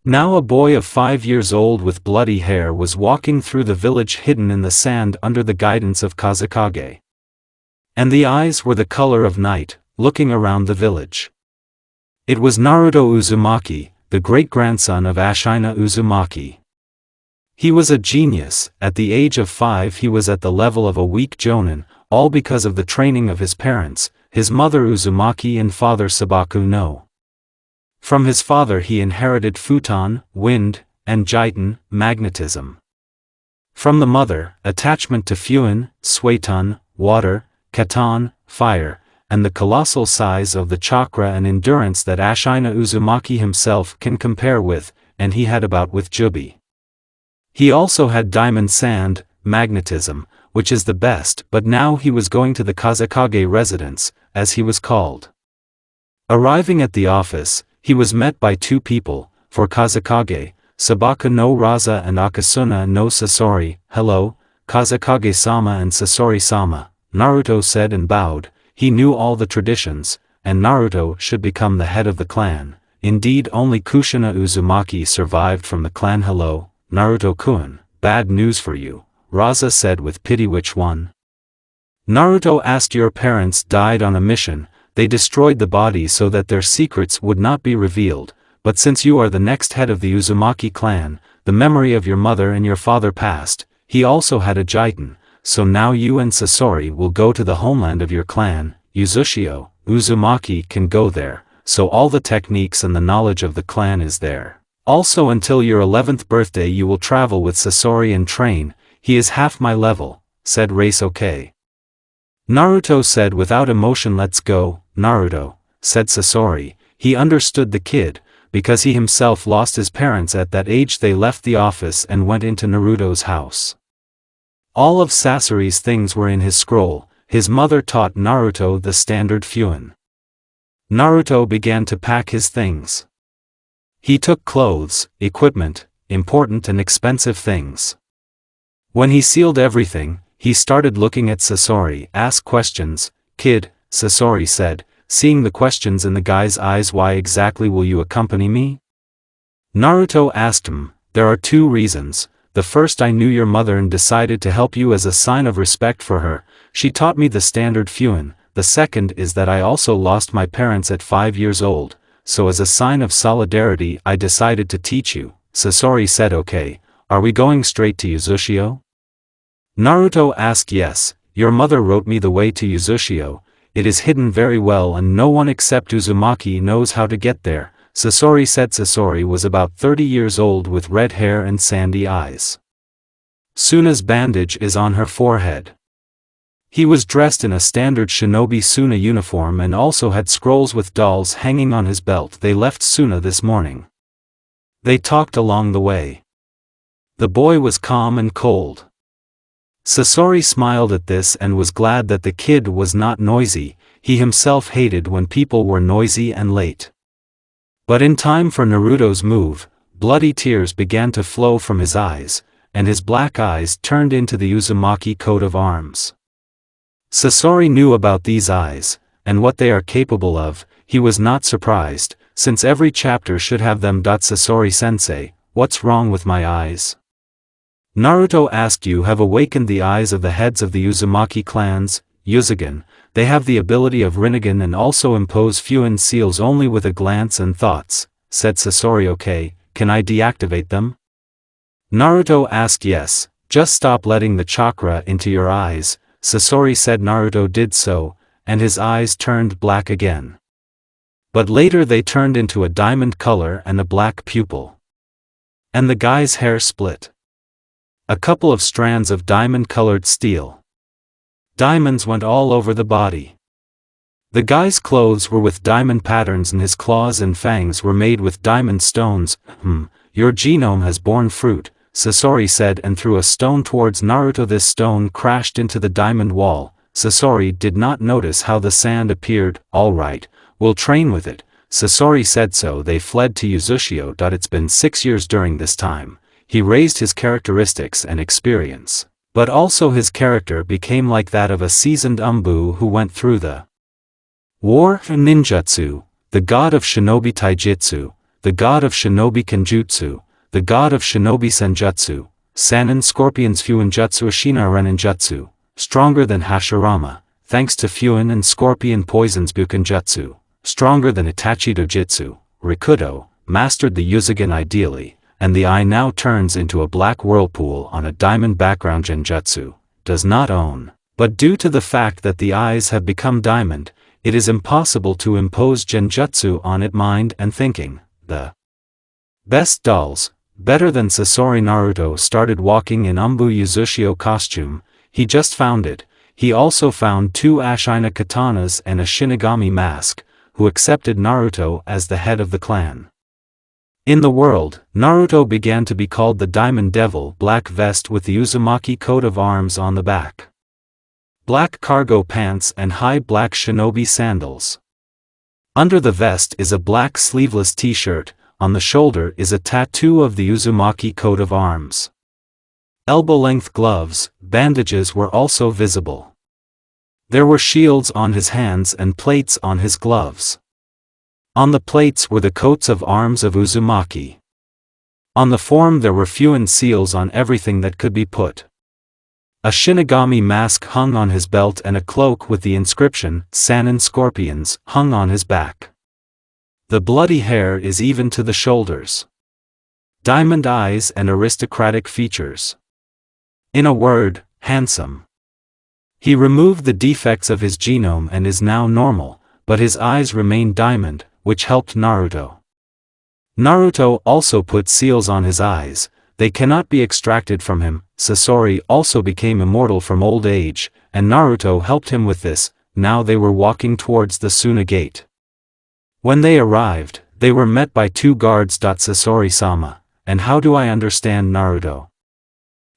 Now a boy of 5 years old with bloody hair was walking through the village hidden in the sand under the guidance of Kazekage. And the eyes were the color of night, looking around the village. It was Naruto Uzumaki, the great-grandson of Ashina Uzumaki. He was a genius. At the age of 5 he was at the level of a weak jonin, all because of the training of his parents, his mother Uzumaki and father Sabaku no. From his father he inherited futon, wind, and jiton, magnetism. From the mother, attachment to fuin, sueton, water, katon, fire, and the colossal size of the chakra and endurance that Ashina Uzumaki himself can compare with, and he had about with Jubi. He also had diamond sand, magnetism, which is the best, but now he was going to the Kazekage residence, as he was called. Arriving at the office, he was met by two people, for Kazekage, Sabaku no Raza and Akasuna no Sasori. "Hello, Kazekage-sama and Sasori-sama," Naruto said and bowed. He knew all the traditions, and Naruto should become the head of the clan. Indeed, only Kushina Uzumaki survived from the clan. "Hello, Naruto-kun, bad news for you," Raza said with pity. "Which one?" Naruto asked. "Your parents died on a mission. They destroyed the body so that their secrets would not be revealed, but since you are the next head of the Uzumaki clan, the memory of your mother and your father passed. He also had a jiton, so now you and Sasori will go to the homeland of your clan, Uzushio. Uzumaki can go there, so all the techniques and the knowledge of the clan is there. Also until your 11th birthday you will travel with Sasori and train. He is half my level," said Sasuke. Naruto said without emotion. "Let's go, Naruto," said Sasori. He understood the kid, because he himself lost his parents at that age. They left the office and went into Naruto's house. All of Sasori's things were in his scroll. His mother taught Naruto the standard fuin. Naruto began to pack his things. He took clothes, equipment, important and expensive things. When he sealed everything, he started looking at Sasori. "Ask questions, kid," Sasori said, seeing the questions in the guy's eyes. "Why exactly will you accompany me?" Naruto asked him. "There are two reasons. The first, I knew your mother and decided to help you as a sign of respect for her. She taught me the standard fuin. The second is that I also lost my parents at 5 years old, so as a sign of solidarity I decided to teach you." Sasori said. "Okay, are we going straight to Uzushio?" Naruto asked. "Yes, your mother wrote me the way to Uzushio. It is hidden very well and no one except Uzumaki knows how to get there," Sasori said. Sasori was about 30 years old with red hair and sandy eyes. Suna's bandage is on her forehead. He was dressed in a standard shinobi Suna uniform and also had scrolls with dolls hanging on his belt. They left Suna this morning. They talked along the way. The boy was calm and cold. Sasori smiled at this and was glad that the kid was not noisy. He himself hated when people were noisy and late. But in time for Naruto's move, bloody tears began to flow from his eyes, and his black eyes turned into the Uzumaki coat of arms. Sasori knew about these eyes, and what they are capable of. He was not surprised, since every chapter should have them. "Sasori-sensei, what's wrong with my eyes?" Naruto asked. "You have awakened the eyes of the heads of the Uzumaki clans, Uzugen. They have the ability of Rinnegan and also impose fuin seals only with a glance and thoughts," said Sasori. "Okay, can I deactivate them?" Naruto asked. "Yes, just stop letting the chakra into your eyes," Sasori said. Naruto did so, and his eyes turned black again. But later they turned into a diamond color and a black pupil. And the guy's hair split. A couple of strands of diamond-colored steel. Diamonds went all over the body. The guy's clothes were with diamond patterns and his claws and fangs were made with diamond stones. Your genome has borne fruit," Sasori said and threw a stone towards Naruto. This stone crashed into the diamond wall. Sasori did not notice how the sand appeared. "All right, we'll train with it," Sasori said. So they fled to Uzushio. It's been 6 years during this time. He raised his characteristics and experience, but also his character became like that of a seasoned umbu who went through the war. Ninjutsu, the god of shinobi taijutsu, the god of shinobi kenjutsu, the god of shinobi senjutsu, Sanin Scorpion's Fuinjutsu Ashina Reninjutsu, stronger than Hashirama, thanks to Fuin and Scorpion Poison's Bukenjutsu, stronger than Itachi Dojutsu, Rikudo, mastered the Yuzugen ideally, and the eye now turns into a black whirlpool on a diamond background genjutsu, does not own. But due to the fact that the eyes have become diamond, it is impossible to impose genjutsu on it mind and thinking. The best dolls, better than Sasori. Naruto started walking in Umbu Yuzushio costume, he just found it. He also found 2 Ashina katanas and a Shinigami mask, who accepted Naruto as the head of the clan. In the world, Naruto began to be called the Diamond Devil, black vest with the Uzumaki coat of arms on the back, black cargo pants and high black shinobi sandals. Under the vest is a black sleeveless t-shirt, on the shoulder is a tattoo of the Uzumaki coat of arms. Elbow-length gloves, bandages were also visible. There were shields on his hands and plates on his gloves. On the plates were the coats of arms of Uzumaki. On the form there were Fuin seals on everything that could be put. A Shinigami mask hung on his belt and a cloak with the inscription, Sanin Scorpions, hung on his back. The bloody hair is even to the shoulders. Diamond eyes and aristocratic features. In a word, handsome. He removed the defects of his genome and is now normal, but his eyes remain diamond, which helped Naruto. Naruto also put seals on his eyes, they cannot be extracted from him. Sasori also became immortal from old age, and Naruto helped him with this. Now they were walking towards the Suna gate. When they arrived, they were met by 2 guards. Sasori-sama, and how do I understand Naruto?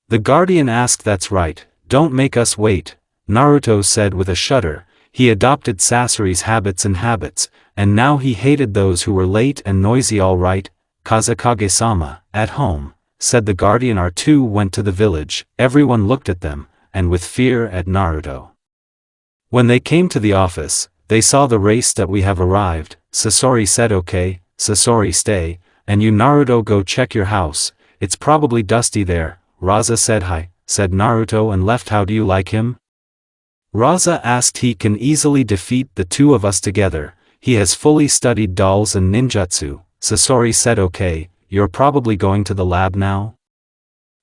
The guardian asked. That's right, don't make us wait, Naruto said with a shudder. He adopted Sasori's habits, and now he hated those who were late and noisy. All right, Kazekage-sama, at home, said the guardian. R2 went to the village, everyone looked at them, and with fear at Naruto. When they came to the office, they saw the race that we have arrived. Sasori said okay, Sasori stay, and you Naruto go check your house, it's probably dusty there. Raza said hi, said Naruto and left. How do you like him? Raza asked. He can easily defeat the 2 of us together, he has fully studied dolls and ninjutsu. Sasori said okay, you're probably going to the lab now?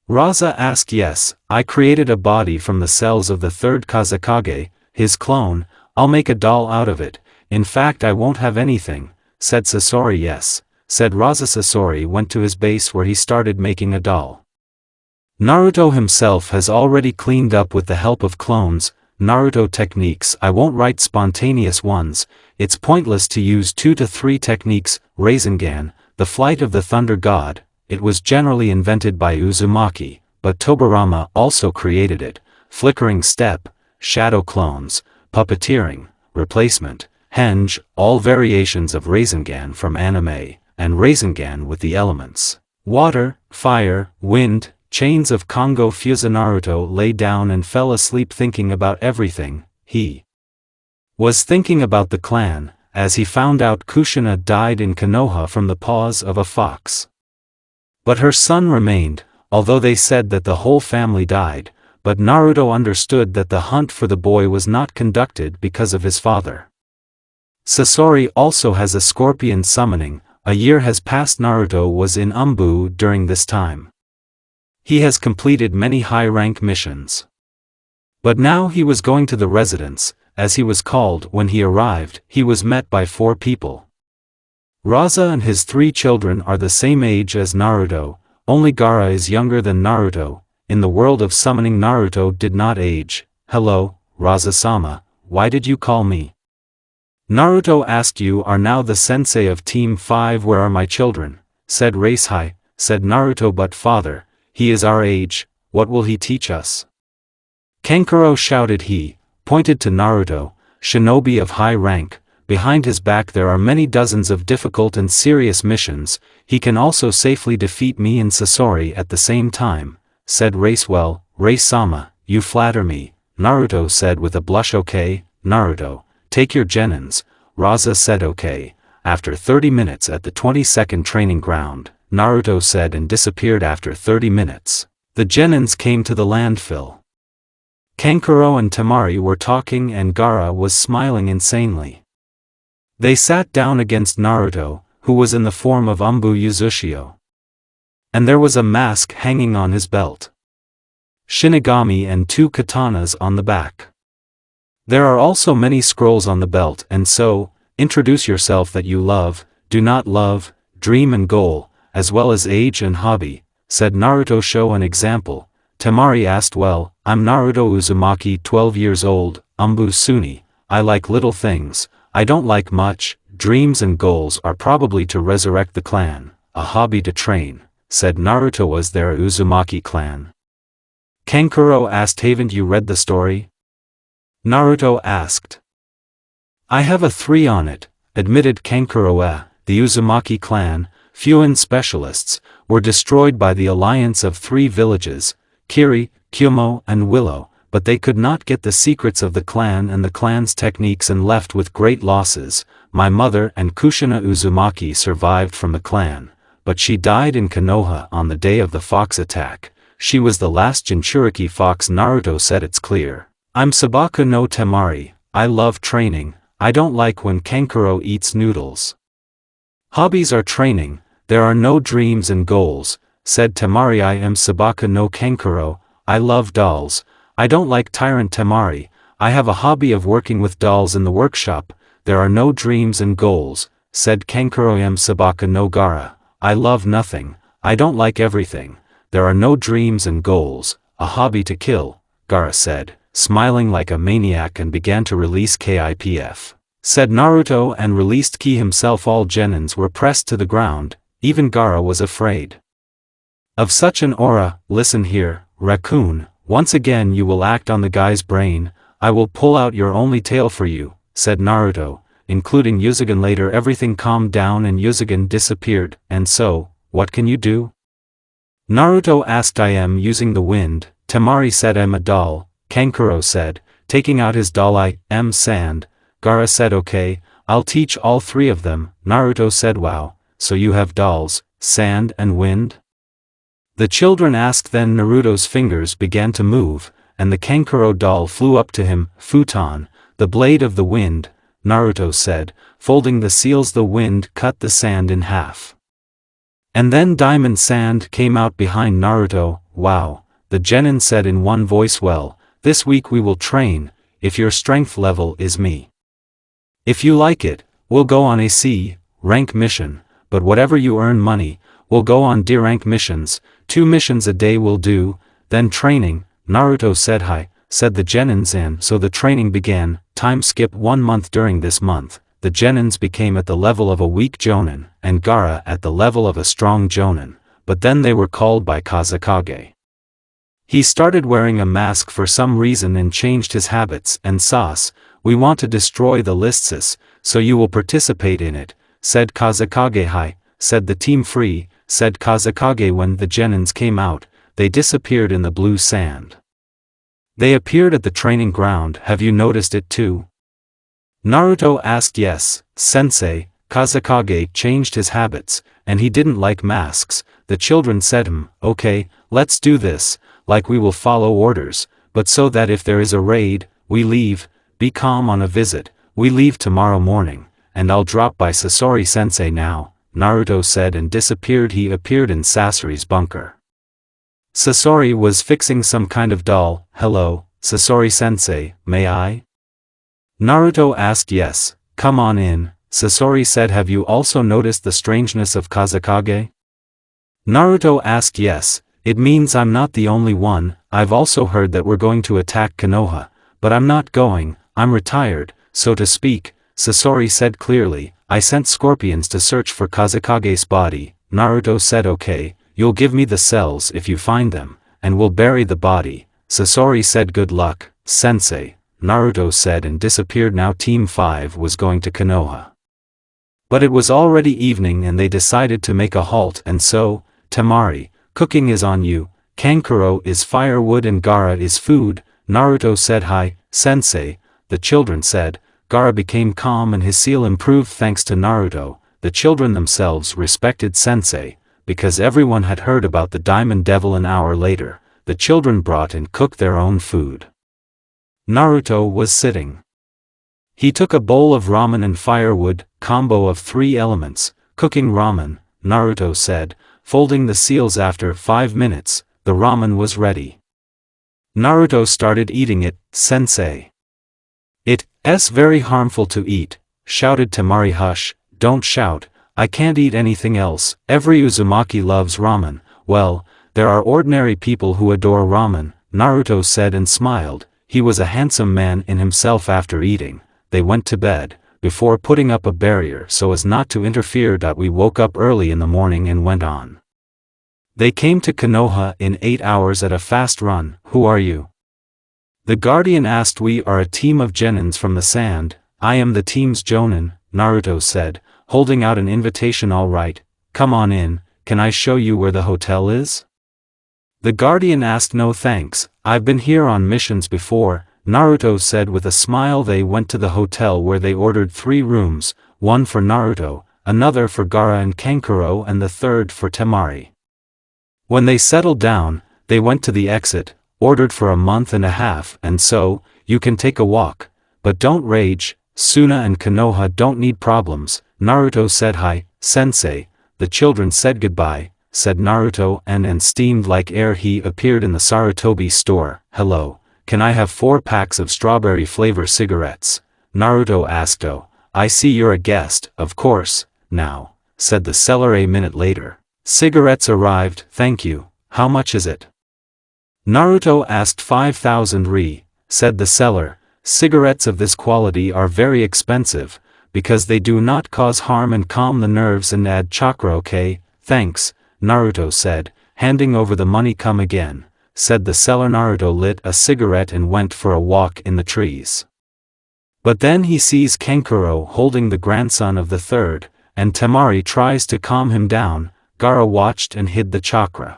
Raza asked. Yes, I created a body from the cells of the 3rd Kazekage, his clone, I'll make a doll out of it, in fact I won't have anything, said Sasori. Yes, said Raza. Sasori went to his base where he started making a doll. Naruto himself has already cleaned up with the help of clones. Naruto techniques. I won't write spontaneous ones, it's pointless to use 2 to 3 techniques. Rasengan, the flight of the thunder god, it was generally invented by Uzumaki, but Tobirama also created it. Flickering step, shadow clones, puppeteering, replacement, henge, all variations of Rasengan from anime, and Rasengan with the elements water, fire, wind, chains of Kongo Fusa. Naruto lay down and fell asleep thinking about everything. He was thinking about the clan, as he found out Kushina died in Konoha from the paws of a fox. But her son remained, although they said that the whole family died, but Naruto understood that the hunt for the boy was not conducted because of his father. Sasori also has a scorpion summoning. A year has passed. Naruto was in Umbu during this time. He has completed many high-rank missions. But now he was going to the residence, as he was called. When he arrived, he was met by 4 people. Raza and his 3 children are the same age as Naruto, only Gaara is younger than Naruto. In the world of summoning, Naruto did not age. Hello, Raza-sama, why did you call me? Naruto asked. You are now the sensei of Team 5. Where are my children? Said Race-hai, said Naruto. But father, he is our age, what will he teach us? Kankuro shouted. He pointed to Naruto, shinobi of high rank. Behind his back there are many dozens of difficult and serious missions, he can also safely defeat me and Sasori at the same time, said Race. Well, Race-sama, you flatter me, Naruto said with a blush. Okay, Naruto, take your genins. Raza said okay, after 30 minutes at the 22nd training ground, Naruto said, and disappeared after 30 minutes. The genins came to the landfill. Kankuro and Temari were talking and Gaara was smiling insanely. They sat down against Naruto, who was in the form of Umbu Yuzushio. And there was a mask hanging on his belt. Shinigami and 2 katanas on the back. There are also many scrolls on the belt, and so, introduce yourself that you love, do not love, dream and goal, as well as age and hobby, said Naruto. Show an example. Temari asked, well, I'm Naruto Uzumaki, 12 years old, Umbu Suni, I like little things, I don't like much, dreams and goals are probably to resurrect the clan, a hobby to train, said Naruto. Was there a Uzumaki clan? Kankuro asked. Haven't you read the story? Naruto asked. I have a 3 on it, admitted Kankuro. The Uzumaki clan, Fuin specialists, were destroyed by the alliance of 3 villages, Kiri, Kyumo and Willow, but they could not get the secrets of the clan and the clan's techniques and left with great losses. My mother and Kushina Uzumaki survived from the clan, but she died in Konoha on the day of the fox attack. She was the last Jinchuriki fox. Naruto said. It's clear. I'm Sabaku no Temari, I love training, I don't like when Kankuro eats noodles. Hobbies are training, there are no dreams and goals, said Temari. I am Sabaku no Kankuro, I love dolls, I don't like Tyrant Temari, I have a hobby of working with dolls in the workshop, there are no dreams and goals, said Kankuro. I am Sabaku no Gaara, I love nothing, I don't like everything, there are no dreams and goals, a hobby to kill, Gaara said, smiling like a maniac, and began to release KIPF. Said Naruto, and released Ki himself. All genins were pressed to the ground, even Gaara was afraid of such an aura. Listen here, raccoon, once again you will act on the guy's brain, I will pull out your only tail for you, said Naruto, including Yuzugan. Later everything calmed down and Yuzugan disappeared. And so, what can you do? Naruto asked. I am using the wind, Temari said. I'm a doll, Kankuro said, taking out his doll. I am sand, Gaara said. Okay, I'll teach all 3 of them, Naruto said. Wow, so you have dolls, sand and wind? The children asked. Then Naruto's fingers began to move, and the Kankuro doll flew up to him. Futon, the blade of the wind, Naruto said, folding the seals. The wind cut the sand in half. And then diamond sand came out behind Naruto. Wow, the genin said in one voice. Well, this week we will train, if your strength level is me. If you like it, we'll go on a C rank mission, but whatever you earn money, we'll go on D rank missions, 2 missions a day will do, then training, Naruto said. Hi, said the genins, and so the training began. Time skip 1 month. During this month, the genins became at the level of a weak jonin, and Gaara at the level of a strong jonin, but then they were called by Kazekage. He started wearing a mask for some reason and changed his habits. And Sas, we want to destroy the lists, so you will participate in it, said Kazekage. Hi, said the team. Free, said Kazekage. When the genins came out, they disappeared in the blue sand. They appeared at the training ground. Have you noticed it too? Naruto asked. Yes, sensei. Kazekage changed his habits, and he didn't like masks. The children said. Okay, let's do this, like we will follow orders, but so that if there is a raid, we leave, be calm on a visit, we leave tomorrow morning, and I'll drop by Sasori sensei now, Naruto said, and disappeared. He appeared in Sasori's bunker. Sasori was fixing some kind of doll. Hello, Sasori sensei, may I? Naruto asked. Yes, come on in, Sasori said. Have you also noticed the strangeness of Kazekage? Naruto asked. Yes, it means I'm not the only one. I've also heard that we're going to attack Konoha, but I'm not going, I'm retired, so to speak, Sasori said clearly. I sent scorpions to search for Kazekage's body. Naruto said. Okay, you'll give me the cells if you find them, and we'll bury the body. Sasori said. Good luck, sensei, Naruto said, and disappeared. Now Team 5 was going to Konoha. But it was already evening and they decided to make a halt. And so, Temari, cooking is on you, Kankuro is firewood and Gaara is food, Naruto said. Hi, sensei, the children said. Gaara became calm and his seal improved thanks to Naruto. The children themselves respected Sensei, because everyone had heard about the Diamond Devil. An hour later, the children brought and cooked their own food. Naruto was sitting. He took a bowl of ramen and firewood, combo of 3 elements. Cooking ramen, Naruto said, folding the seals. After 5 minutes, the ramen was ready. Naruto started eating it. Sensei, it's very harmful to eat, shouted Temari. Hush, don't shout, I can't eat anything else. Every Uzumaki loves ramen. Well, there are ordinary people who adore ramen, Naruto said and smiled. He was a handsome man in himself. After eating, they went to bed, before putting up a barrier so as not to interfere. We woke up early in the morning and went on. They came to Konoha in 8 hours at a fast run. Who are you? The guardian asked. We are a team of genins from the sand. I am the team's jonin, Naruto said, holding out an invitation. All right, come on in, can I show you where the hotel is? The guardian asked. No thanks, I've been here on missions before, Naruto said with a smile. They went to the hotel where they ordered 3 rooms, one for Naruto, another for Gaara and Kankuro, and the third for Temari. When they settled down, they went to the exit, ordered for a month and a half. And so, you can take a walk, but don't rage. Suna and Konoha don't need problems, Naruto said. Hi, Sensei. The children said goodbye, said Naruto, and steamed like air he appeared in the Sarutobi store. Hello, can I have 4 packs of strawberry flavor cigarettes? Naruto asked. Oh, I see you're a guest. Of course, now, said the seller. A minute later, cigarettes arrived. Thank you, how much is it? Naruto asked. 5,000 ri, said the seller. Cigarettes of this quality are very expensive, because they do not cause harm and calm the nerves and add chakra. Okay, thanks, Naruto said, handing over the money. Come again, said the seller. Naruto lit a cigarette and went for a walk in the trees. But then he sees Kankuro holding the grandson of the third, and Temari tries to calm him down. Gaara watched and hid the chakra.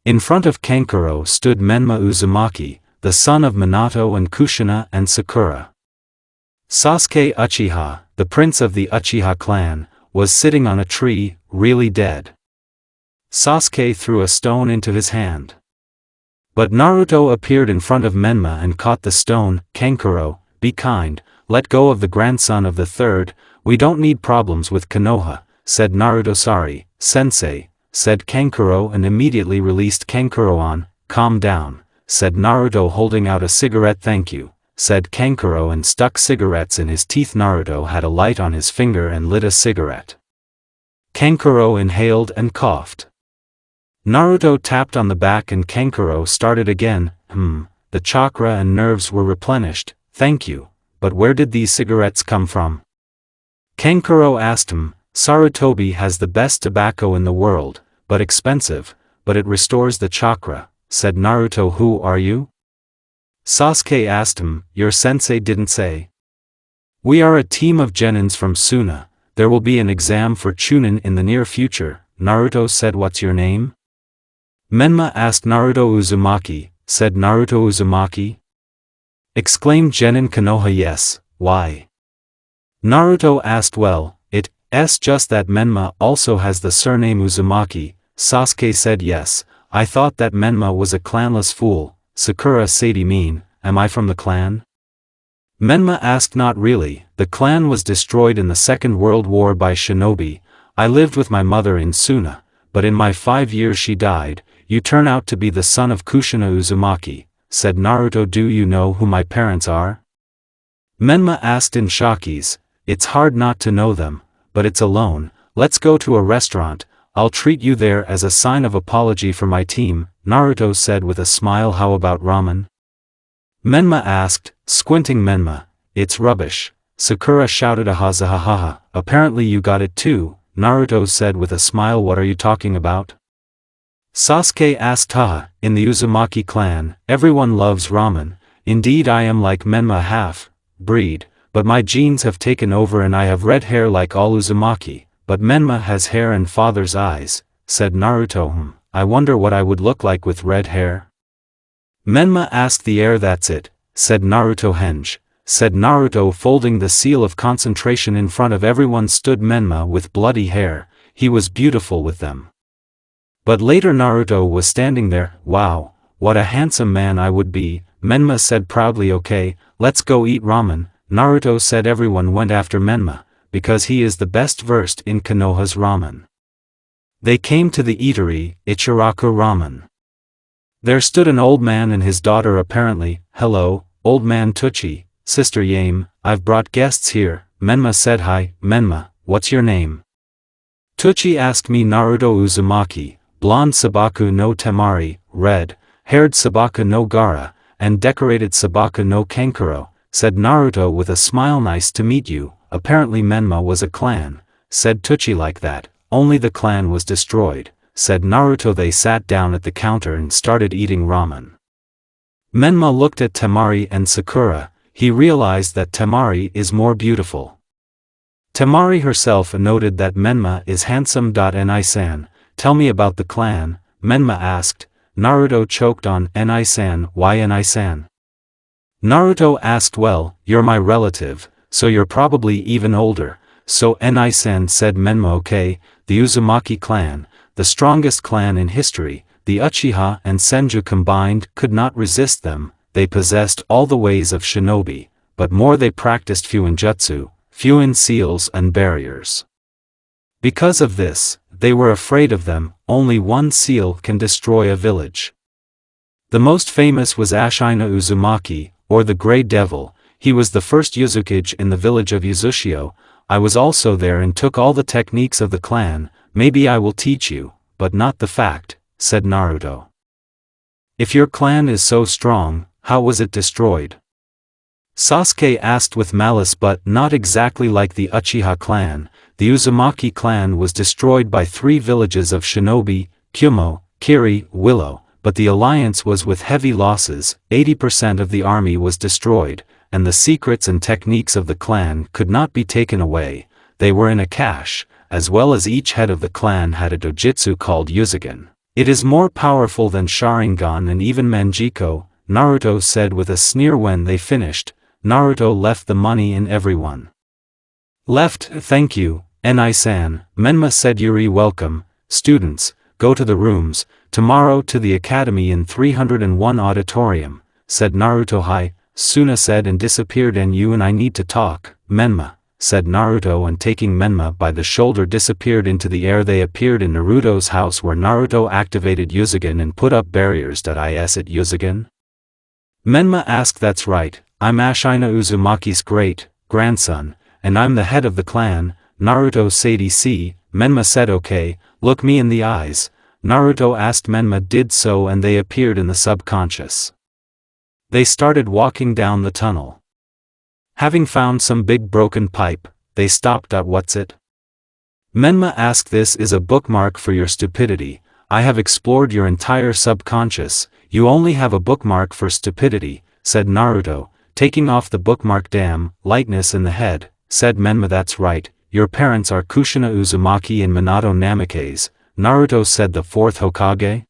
In front of Kankuro stood Menma Uzumaki, the son of Minato and Kushina and Sakura. Sasuke Uchiha, the prince of the Uchiha clan, was sitting on a tree, really dead. Sasuke threw a stone into his hand. But Naruto appeared in front of Menma and caught the stone. Kankuro, be kind, let go of the grandson of the third, we don't need problems with Konoha, said Naruto. Sorry, Sensei, said Kankuro and immediately released Kankuro. Calm down, said Naruto holding out a cigarette. Thank you, said Kankuro and stuck cigarettes in his teeth. Naruto had a light on his finger and lit a cigarette. Kankuro inhaled and coughed. Naruto tapped on the back and Kankuro started again. The chakra and nerves were replenished. Thank you, but where did these cigarettes come from? Kankuro asked him. Sarutobi has the best tobacco in the world, but expensive, but it restores the chakra, said Naruto. Who are you? Sasuke asked him. Your sensei didn't say. We are a team of genins from Suna. There will be an exam for Chunin in the near future, Naruto said. What's your name? Menma asked. Naruto Uzumaki, said Naruto. Uzumaki? Exclaimed Genin Konoha. Yes, why? Naruto asked. Well, it's just that Menma also has the surname Uzumaki, Sasuke said. Yes, I thought that Menma was a clanless fool. Sakura Sadie mean, am I from the clan? Menma asked. Not really, the clan was destroyed in the Second World War by shinobi. I lived with my mother in Suna, but in my 5 years she died. You turn out to be the son of Kushina Uzumaki, said Naruto. Do you know who my parents are? Menma asked in Shakis. It's hard not to know them, but it's alone. Let's go to a restaurant, I'll treat you there as a sign of apology for my team, Naruto said with a smile. How about ramen? Menma asked, squinting. Menma, it's rubbish, Sakura shouted. Ahazahaha, apparently you got it too, Naruto said with a smile. What are you talking about? Sasuke asked. Haha, in the Uzumaki clan, everyone loves ramen. Indeed, I am like Menma half-breed, but my genes have taken over and I have red hair like all Uzumaki, but Menma has hair and father's eyes, said Naruto. I wonder what I would look like with red hair. Menma asked the heir. That's it, said Naruto. Henge, said Naruto, folding the seal of concentration in front of everyone. Stood Menma with bloody hair, he was beautiful with them. But later Naruto was standing there. Wow, what a handsome man I would be, Menma said proudly. Okay, let's go eat ramen, Naruto said. Everyone went after Menma, because he is the best versed in Konoha's ramen. They came to the eatery, Ichiraku Ramen. There stood an old man and his daughter apparently. Hello, old man Tuchi, sister Yame, I've brought guests here, Menma said. Hi, Menma, what's your name? Tuchi asked me. Naruto Uzumaki, blonde Sabaku no Temari, red-haired Sabaku no Gara, and decorated Sabaku no Kankuro, said Naruto with a smile. Nice to meet you. Apparently Menma was a clan, said Tuchi. Like that, only the clan was destroyed, said Naruto. They sat down at the counter and started eating ramen. Menma looked at Temari and Sakura. He realized that Temari is more beautiful. Temari herself noted that Menma is handsome. Ni-san, tell me about the clan, Menma asked. Naruto choked on Ni-san. Why Ni-san? Naruto asked. Well, you're my relative, so you're probably even older, so Ni-san, said Menma. Okay, the Uzumaki clan, the strongest clan in history, the Uchiha and Senju combined could not resist them. They possessed all the ways of shinobi, but more they practiced fuinjutsu, fuin seals and barriers. Because of this, they were afraid of them. Only one seal can destroy a village. The most famous was Ashina Uzumaki, or the Grey Devil. He was the first Uzukage in the village of Uzushio. I was also there and took all the techniques of the clan. Maybe I will teach you, but not the fact, said Naruto. If your clan is so strong, how was it destroyed? Sasuke asked with malice. But not exactly like the Uchiha clan. The Uzumaki clan was destroyed by 3 villages of shinobi, Kumo, Kiri, Willow, but the alliance was with heavy losses. 80% of the army was destroyed, and the secrets and techniques of the clan could not be taken away. They were in a cache, as well as each head of the clan had a dojutsu called Uzugen. It is more powerful than Sharingan and even Manjiko, Naruto said with a sneer. When they finished, Naruto left the money and everyone left. Thank you, Ni-san, Menma said. Yuri, welcome. Students, go to the rooms, tomorrow to the academy in 301 auditorium, said Naruto. Hi, Suna said and disappeared. And you and I need to talk, Menma, said Naruto, and taking Menma by the shoulder disappeared into the air. They appeared in Naruto's house where Naruto activated Uzugen and put up barriers. Is it Uzugen? Menma asked. That's right, I'm Ashina Uzumaki's great-grandson, and I'm the head of the clan, Naruto said. See, Menma said. Okay, look me in the eyes, Naruto asked. Menma did so and they appeared in the subconscious. They started walking down the tunnel. Having found some big broken pipe, they stopped. What's it? Menma asked. This is a bookmark for your stupidity. I have explored your entire subconscious. You only have a bookmark for stupidity, said Naruto, taking off the bookmark. Damn, lightness in the head, said Menma. That's right, your parents are Kushina Uzumaki and Minato Namikaze, Naruto said. The 4th Hokage?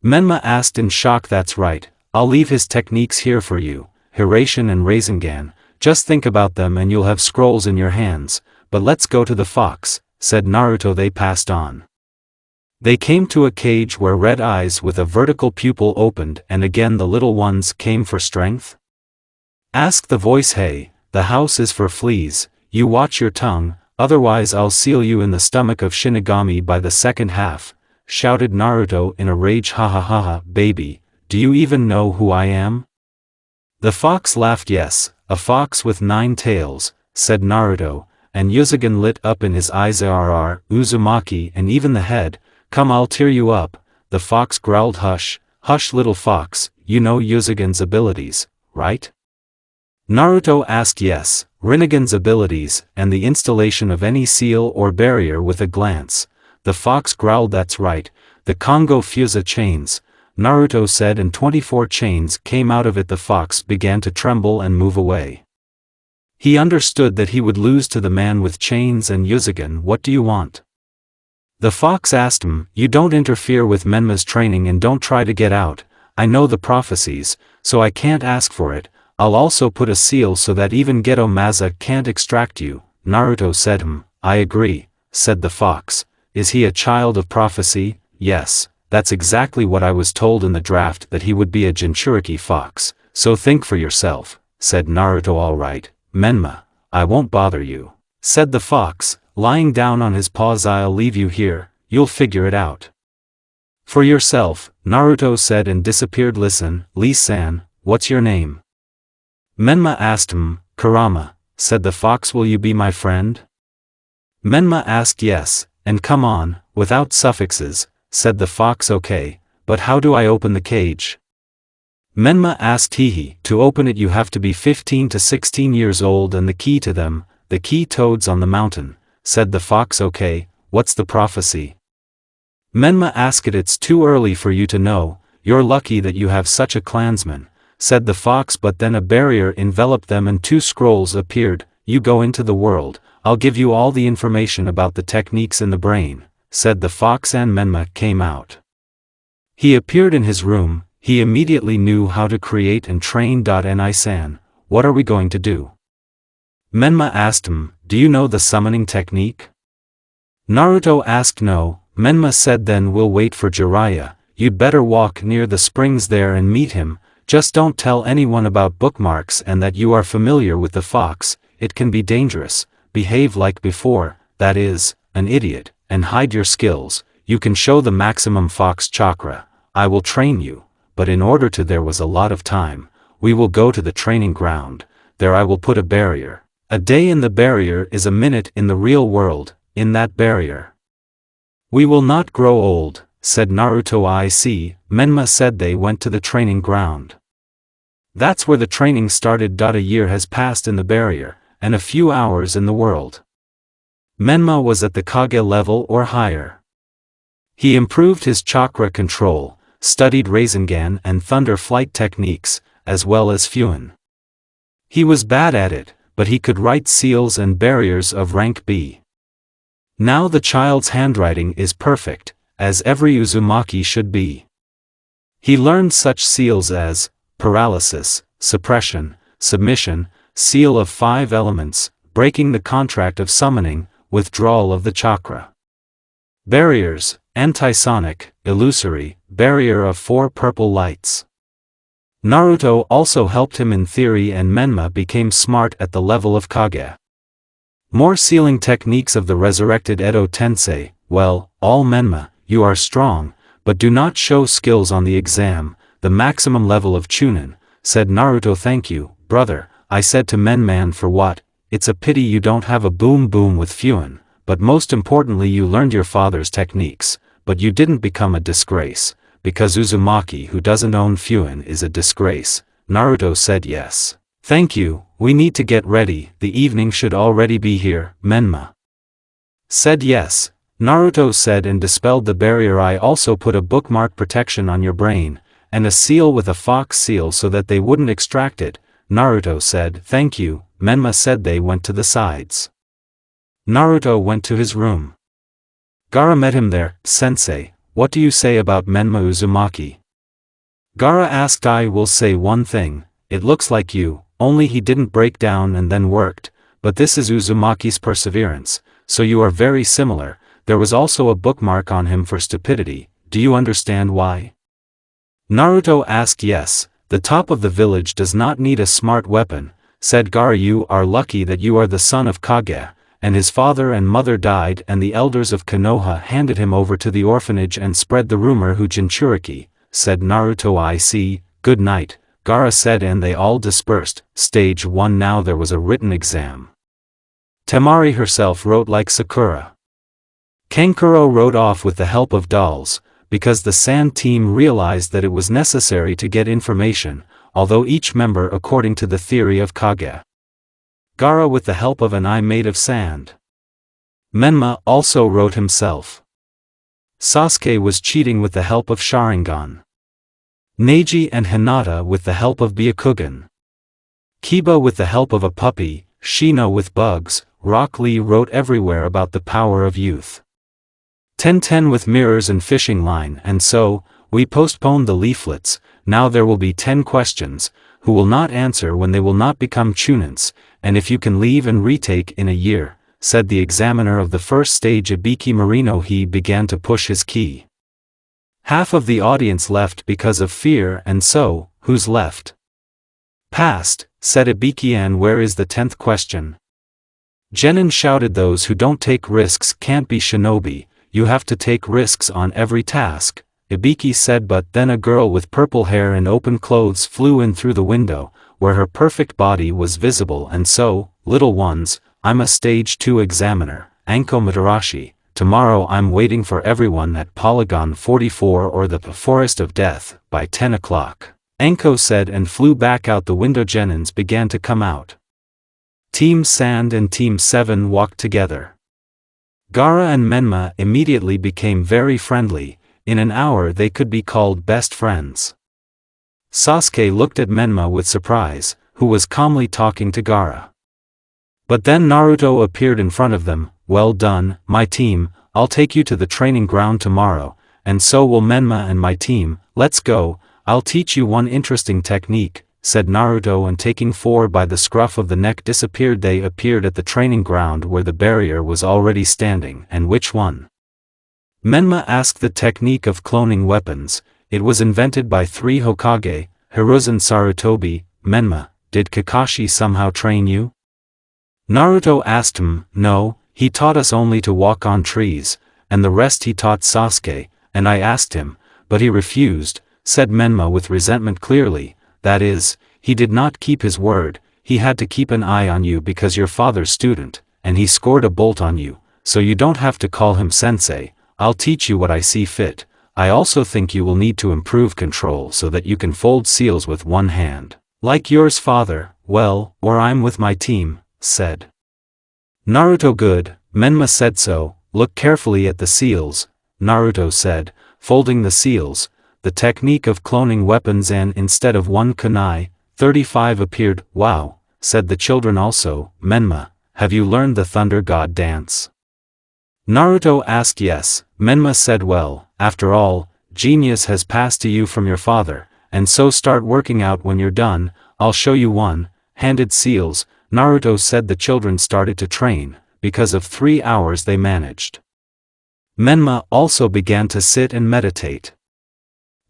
Menma asked in shock. That's right, I'll leave his techniques here for you, Hiraishin and Rasengan. Just think about them and you'll have scrolls in your hands. But let's go to the fox, said Naruto. They passed on. They came to a cage where red eyes with a vertical pupil opened, and again the little ones came for strength. Asked the voice. Hey, the house is for fleas, you watch your tongue, otherwise I'll seal you in the stomach of Shinigami by the second half, shouted Naruto in a rage. Ha ha ha ha, baby, do you even know who I am? The fox laughed. Yes, a fox with 9 tails, said Naruto, and Uzugen lit up in his eyes. Uzumaki and even the head. Come, I'll tear you up, the fox growled. Hush, hush little fox, you know Uzugen's abilities, right? Naruto asked. Yes, Rinnegan's abilities, and the installation of any seal or barrier with a glance. The fox growled. That's right, the Kongo Fusa chains, Naruto said, and 24 chains came out of it. The fox began to tremble and move away. He understood that he would lose to the man with chains. And Uzugen, what do you want? The fox asked him. You don't interfere with Menma's training and don't try to get out. I know the prophecies, so I can't ask for it. I'll also put a seal so that even Geto Maza can't extract you. Naruto said. I agree, said the fox. Is he a child of prophecy? Yes, that's exactly what I was told in the draft, that he would be a Jinchuriki fox, so think for yourself, said Naruto. Alright, Menma, I won't bother you, said the fox, lying down on his paws. I'll leave you here, you'll figure it out for yourself, Naruto said and disappeared. Listen, Lee-san, what's your name? Menma asked. Kurama, said the fox. Will you be my friend? Menma asked. Yes, and come on, without suffixes, said the fox. Okay, but how do I open the cage? Menma asked. To open it you have to be 15 to 16 years old and the key to them, the key toads on the mountain, said the fox. Okay, what's the prophecy? Menma asked. It's too early for you to know, you're lucky that you have such a clansman, said the fox. But then a barrier enveloped them and 2 scrolls appeared. You go into the world, I'll give you all the information about the techniques in the brain, said the fox, and Menma came out. He appeared in his room. He immediately knew how to create and train. Ni-san, what are we going to do? Menma asked him. Do you know the summoning technique? Naruto asked. No. Menma said. Then we'll wait for Jiraiya. You'd better walk near the springs there and meet him. Just don't tell anyone about bookmarks and that you are familiar with the fox. It can be dangerous. Behave like before, that is, an idiot, and hide your skills. You can show the maximum fox chakra. I will train you, but in order to there was a lot of time. We will go to the training ground. There I will put a barrier. A day in the barrier is a minute in the real world, in that barrier. We will not grow old, said Naruto. I see, Menma said. They went to the training ground. That's where the training started. A year has passed in the barrier, and a few hours in the world. Menma was at the Kage level or higher. He improved his chakra control, studied Rasengan and Thunder Flight techniques, as well as Fuin. He was bad at it, but he could write seals and barriers of rank B. Now the child's handwriting is perfect, as every Uzumaki should be. He learned such seals as paralysis, suppression, submission, seal of 5 elements, breaking the contract of summoning, withdrawal of the chakra. Barriers, antisonic, illusory, barrier of 4 purple lights. Naruto also helped him in theory, and Menma became smart at the level of Kage. More sealing techniques of the resurrected Edo Tensei. Well, all Menma, you are strong, but do not show skills on the exam, the maximum level of Chunin, said Naruto. Thank you, brother, I said to Menman. For what? It's a pity you don't have a boom boom with Fuin, but most importantly you learned your father's techniques, but you didn't become a disgrace, because Uzumaki who doesn't own Fuin is a disgrace. Naruto said. Yes. Thank you, we need to get ready, the evening should already be here. Menma said. Yes. Naruto said and dispelled the barrier. I also put a bookmark protection on your brain, and a seal with a fox seal so that they wouldn't extract it. Naruto said. Thank you. Menma said. They went to the sides. Naruto went to his room. Gaara met him there. Sensei, what do you say about Menma Uzumaki? Gaara asked. I will say one thing, it looks like you, only he didn't break down and then worked, but this is Uzumaki's perseverance, so you are very similar. There was also a bookmark on him for stupidity. Do you understand why? Naruto asked. Yes, the top of the village does not need a smart weapon, said Gaara. You are lucky that you are the son of Kage, and his father and mother died and the elders of Konoha handed him over to the orphanage and spread the rumor who Jinchuriki, said Naruto. I see, good night, Gaara said, and they all dispersed. Stage 1. Now there was a written exam. Temari herself wrote like Sakura. Kankuro wrote off with the help of dolls, because the sand team realized that it was necessary to get information, although each member according to the theory of Kage. Gaara with the help of an eye made of sand. Menma also wrote himself. Sasuke was cheating with the help of Sharingan. Neji and Hinata with the help of Byakugan. Kiba with the help of a puppy, Shino with bugs. Rock Lee wrote everywhere about the power of youth. Tenten with mirrors and fishing line, and so, we postponed the leaflets, now there will be 10 questions, who will not answer when they will not become chunins, and if you can leave and retake in a year, said the examiner of the first stage Ibiki Marino. He began to push his key. Half of the audience left because of fear, and so, who's left? Passed, said Ibiki. And where is the 10th question? Genin shouted. Those who don't take risks can't be shinobi, you have to take risks on every task, Ibiki said. But then a girl with purple hair and open clothes flew in through the window, where her perfect body was visible. And so, little ones, I'm a stage 2 examiner, Anko Matarashi. Tomorrow I'm waiting for everyone at Polygon 44 or the Forest of Death, by 10 o'clock. Anko said and flew back out the window. Genins began to come out. Team Sand and Team 7 walked together. Gaara and Menma immediately became very friendly. In an hour they could be called best friends. Sasuke looked at Menma with surprise, who was calmly talking to Gaara. But then Naruto appeared in front of them. Well done, my team, I'll take you to the training ground tomorrow, and so will Menma and my team. Let's go, I'll teach you one interesting technique, said Naruto, and taking 4 by the scruff of the neck disappeared. They appeared at the training ground where the barrier was already standing. And which one? Menma asked. The technique of cloning weapons. It was invented by 3 Hokage, Hiruzen Sarutobi. Menma, did Kakashi somehow train you? Naruto asked him. No, he taught us only to walk on trees, and the rest he taught Sasuke, and I asked him, but he refused, said Menma with resentment. Clearly, that is, he did not keep his word. He had to keep an eye on you because you're father's student, and he scored a bolt on you, so you don't have to call him sensei. I'll teach you what I see fit. I also think you will need to improve control so that you can fold seals with one hand, like yours father. Well, or I'm with my team, said Naruto. Good, Menma said. So, look carefully at the seals, Naruto said, folding the seals, the technique of cloning weapons. And instead of 1 kunai, 35 appeared. Wow, said the children. Also, Menma, have you learned the Thunder God dance? Naruto asked. Yes, Menma said. Well, after all, genius has passed to you from your father, and so start working out when you're done. I'll show you one-handed seals, Naruto said. The children started to train. Because of 3 hours they managed. Menma also began to sit and meditate.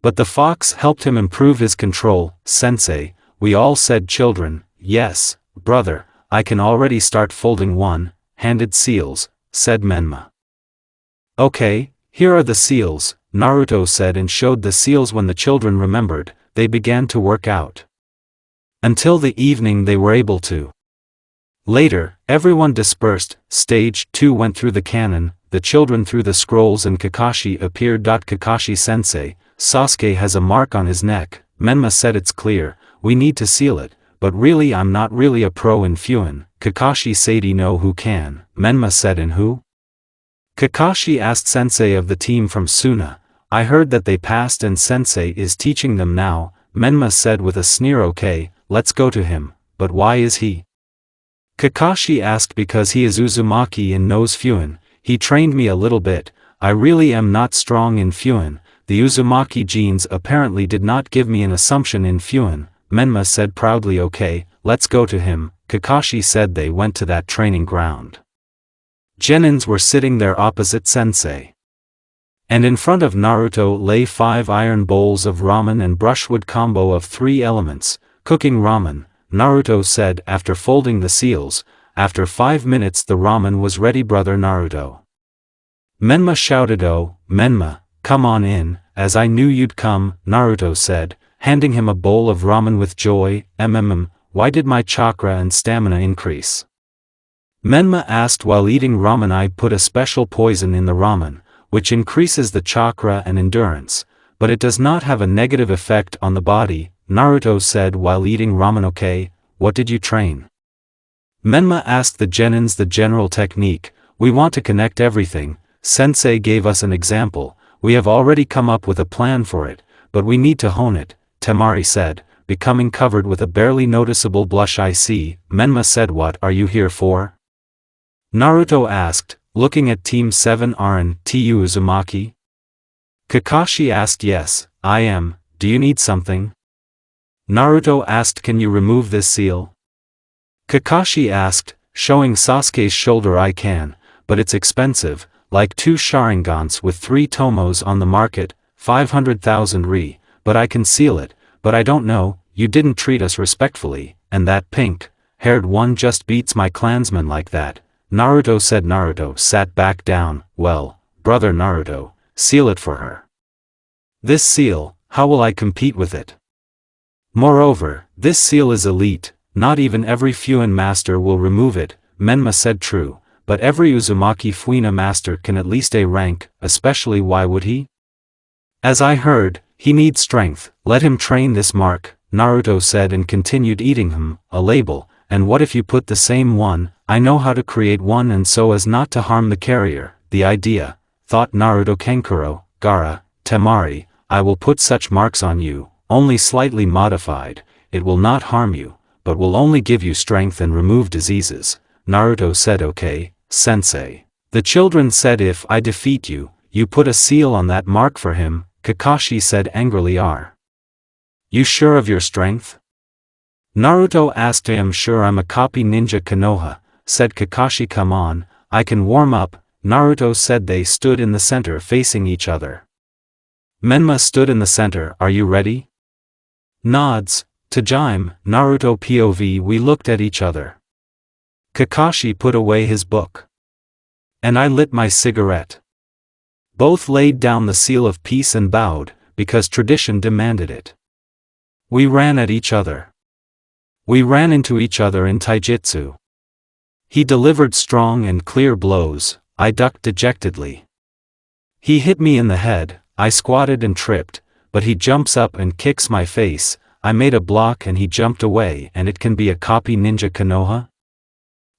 But the fox helped him improve his control. Sensei, we all said. Children, yes, brother, I can already start folding one-handed seals, said Menma. Okay, here are the seals, Naruto said and showed the seals. When the children remembered, they began to work out. Until the evening they were able to. Later, everyone dispersed. Stage 2 went through the cannon, the children through the scrolls, and Kakashi appeared. Kakashi-sensei, Sasuke has a mark on his neck, Menma said. It's clear, we need to seal it, but really I'm not really a pro in Fuin. Kakashi said. Know who can, Menma said. And who? Kakashi asked. Sensei of the team from Suna. I heard that they passed and Sensei is teaching them now, Menma said with a sneer. Okay, let's go to him, but why is he? Kakashi asked. Because he is Uzumaki and knows Fuin. He trained me a little bit. I really am not strong in Fuin. The Uzumaki genes apparently did not give me an assumption in Fuin, Menma said proudly. Okay, let's go to him, Kakashi said. They went to that training ground. Genins were sitting there opposite Sensei. And in front of Naruto lay 5 iron bowls of ramen and brushwood combo of 3 elements, cooking ramen, Naruto said after folding the seals. After 5 minutes the ramen was ready. Brother Naruto. Menma shouted. Oh, Menma, come on in, as I knew you'd come, Naruto said, handing him a bowl of ramen with joy. Why did my chakra and stamina increase? Menma asked. While eating ramen I put a special poison in the ramen, which increases the chakra and endurance, but it does not have a negative effect on the body, Naruto said while eating ramen. Okay, what did you train? Menma asked the Genins. The general technique, we want to connect everything, Sensei gave us an example, we have already come up with a plan for it, but we need to hone it, Temari said, becoming covered with a barely noticeable blush. I see, Menma said. What are you here for? Naruto asked, looking at Team 7. Aren't you Uzumaki? Kakashi asked. Yes, I am, do you need something? Naruto asked, can you remove this seal? Kakashi asked, showing Sasuke's shoulder. I can, but it's expensive, like 2 Sharingans with 3 tomos on the market, 500,000 Ri, but I can seal it, but I don't know, you didn't treat us respectfully, and that pink-haired one just beats my clansman like that, Naruto said. Naruto sat back down. Well, brother Naruto, seal it for her. This seal, how will I compete with it? Moreover, this seal is elite, not even every Fuin master will remove it, Menma said. True, but every Uzumaki Fuina master can at least A rank, especially why would he? As I heard, he needs strength, let him train this mark, Naruto said and continued eating a label, and what if you put the same one, I know how to create one and so as not to harm the carrier, the idea, thought Naruto. Kankuro, Gaara, Temari, I will put such marks on you, only slightly modified, it will not harm you, but will only give you strength and remove diseases, Naruto said. Okay, sensei. The children said if I defeat you, you put a seal on that mark for him, Kakashi said angrily. Are you sure of your strength? Naruto asked. I am sure. I'm a copy ninja Konoha, said Kakashi. Come on, I can warm up, Naruto said. They stood in the center facing each other. Menma stood in the center. Are you ready? Nods. Tajime, Naruto POV. We looked at each other. Kakashi put away his book. And I lit my cigarette. Both laid down the seal of peace and bowed, because tradition demanded it. We ran at each other. We ran into each other in taijutsu. He delivered strong and clear blows, I ducked dejectedly. He hit me in the head, I squatted and tripped, but he jumps up and kicks my face, I made a block and he jumped away. And it can be a copy ninja Konoha?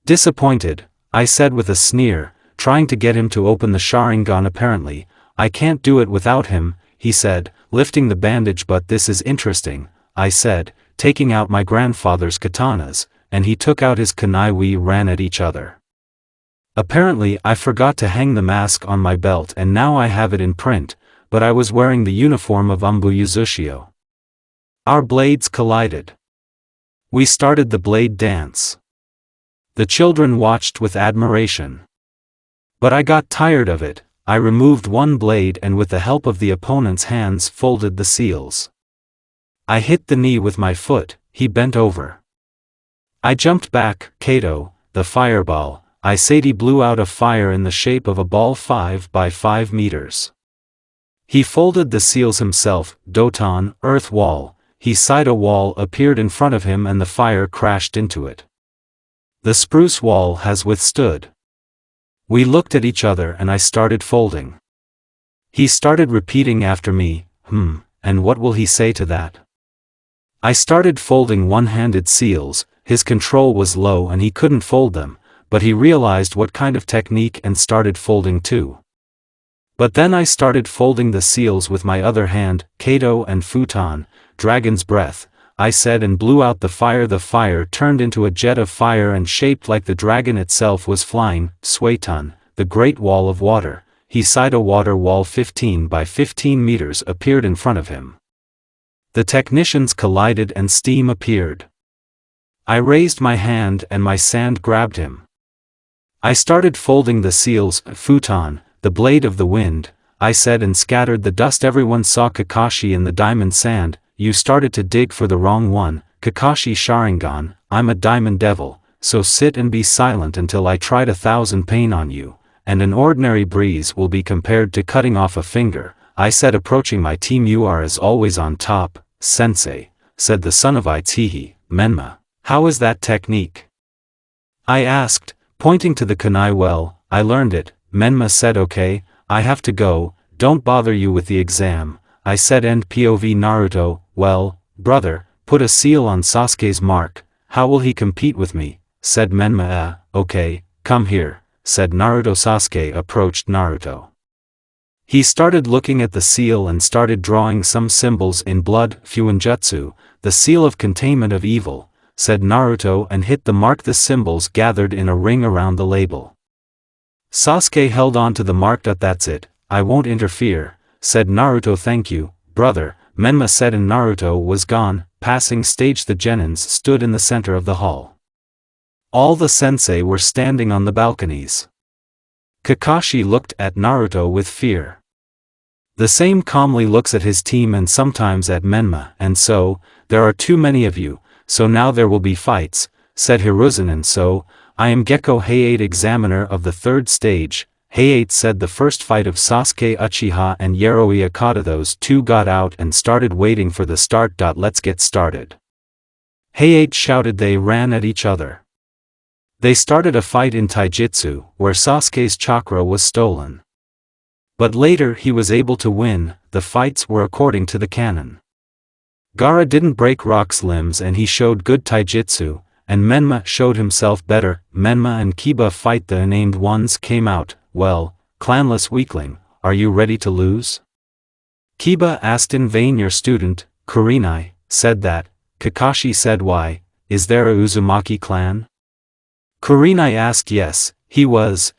Disappointed, I said with a sneer, trying to get him to open the Sharingan. Apparently, I can't do it without him, he said, lifting the bandage. But this is interesting, I said, taking out my grandfather's katanas, and he took out his kunai. We ran at each other. Apparently I forgot to hang the mask on my belt and now I have it in print, but I was wearing the uniform of Umbu. Our blades collided. We started the blade dance. The children watched with admiration. But I got tired of it, I removed one blade and with the help of the opponent's hands folded the seals. I hit the knee with my foot, he bent over. I jumped back. Kato, the fireball, I said. He blew out a fire in the shape of a ball 5 by 5 meters. He folded the seals himself. Doton, earth wall, he sighed. A wall appeared in front of him and the fire crashed into it. The spruce wall has withstood. We looked at each other and I started folding. He started repeating after me, and what will he say to that? I started folding one-handed seals. His control was low and he couldn't fold them, but he realized what kind of technique and started folding too. But then I started folding the seals with my other hand. Kato and Futon, dragon's breath, I said, and blew out the fire. The fire turned into a jet of fire and shaped like the dragon itself was flying. Sueton, the great wall of water, he sighed. A water wall 15 by 15 meters appeared in front of him. The technicians collided and steam appeared. I raised my hand and my sand grabbed him. I started folding the seals. Futon, the blade of the wind, I said, and scattered the dust. Everyone saw Kakashi in the diamond sand. You started to dig for the wrong one, Kakashi Sharingan. I'm a diamond devil, so sit and be silent until I tried 1,000 pain on you, and an ordinary breeze will be compared to cutting off a finger, I said, approaching my team. You are as always on top, sensei, said the son of Itsuhi, Menma. How is that technique? I asked, pointing to the kunai. Well, I learned it, Menma said. Okay, I have to go, don't bother you with the exam, I said. End POV. Naruto, well, brother, put a seal on Sasuke's mark, how will he compete with me, said Menma. Okay, come here, said Naruto. Sasuke approached Naruto. He started looking at the seal and started drawing some symbols in blood. Fuinjutsu, the seal of containment of evil, said Naruto, and hit the mark. The symbols gathered in a ring around the label. Sasuke held on to the mark. That's it, I won't interfere, said Naruto. Thank you, brother, Menma said, and Naruto was gone. Passing stage, the genins stood in the center of the hall. All the sensei were standing on the balconies. Kakashi looked at Naruto with fear. The same calmly looks at his team and sometimes at Menma, and so, there are too many of you, so now there will be fights, said Hiruzen, and so, I am Gecko Hayate, examiner of the third stage. Hayate said the first fight of Sasuke Uchiha and Yaroi Akata, those two got out and started waiting for the start. Let's get started. Hayate shouted. They ran at each other. They started a fight in taijutsu, where Sasuke's chakra was stolen. But later he was able to win. The fights were according to the canon. Gaara didn't break Rock's limbs and he showed good taijutsu, and Menma showed himself better. Menma and Kiba fight. The unnamed ones came out. Well, clanless weakling, are you ready to lose? Kiba asked. In vain. Your student, Kurenai, said that. Kakashi said, why, is there a Uzumaki clan? Kurenai asked. Yes, he was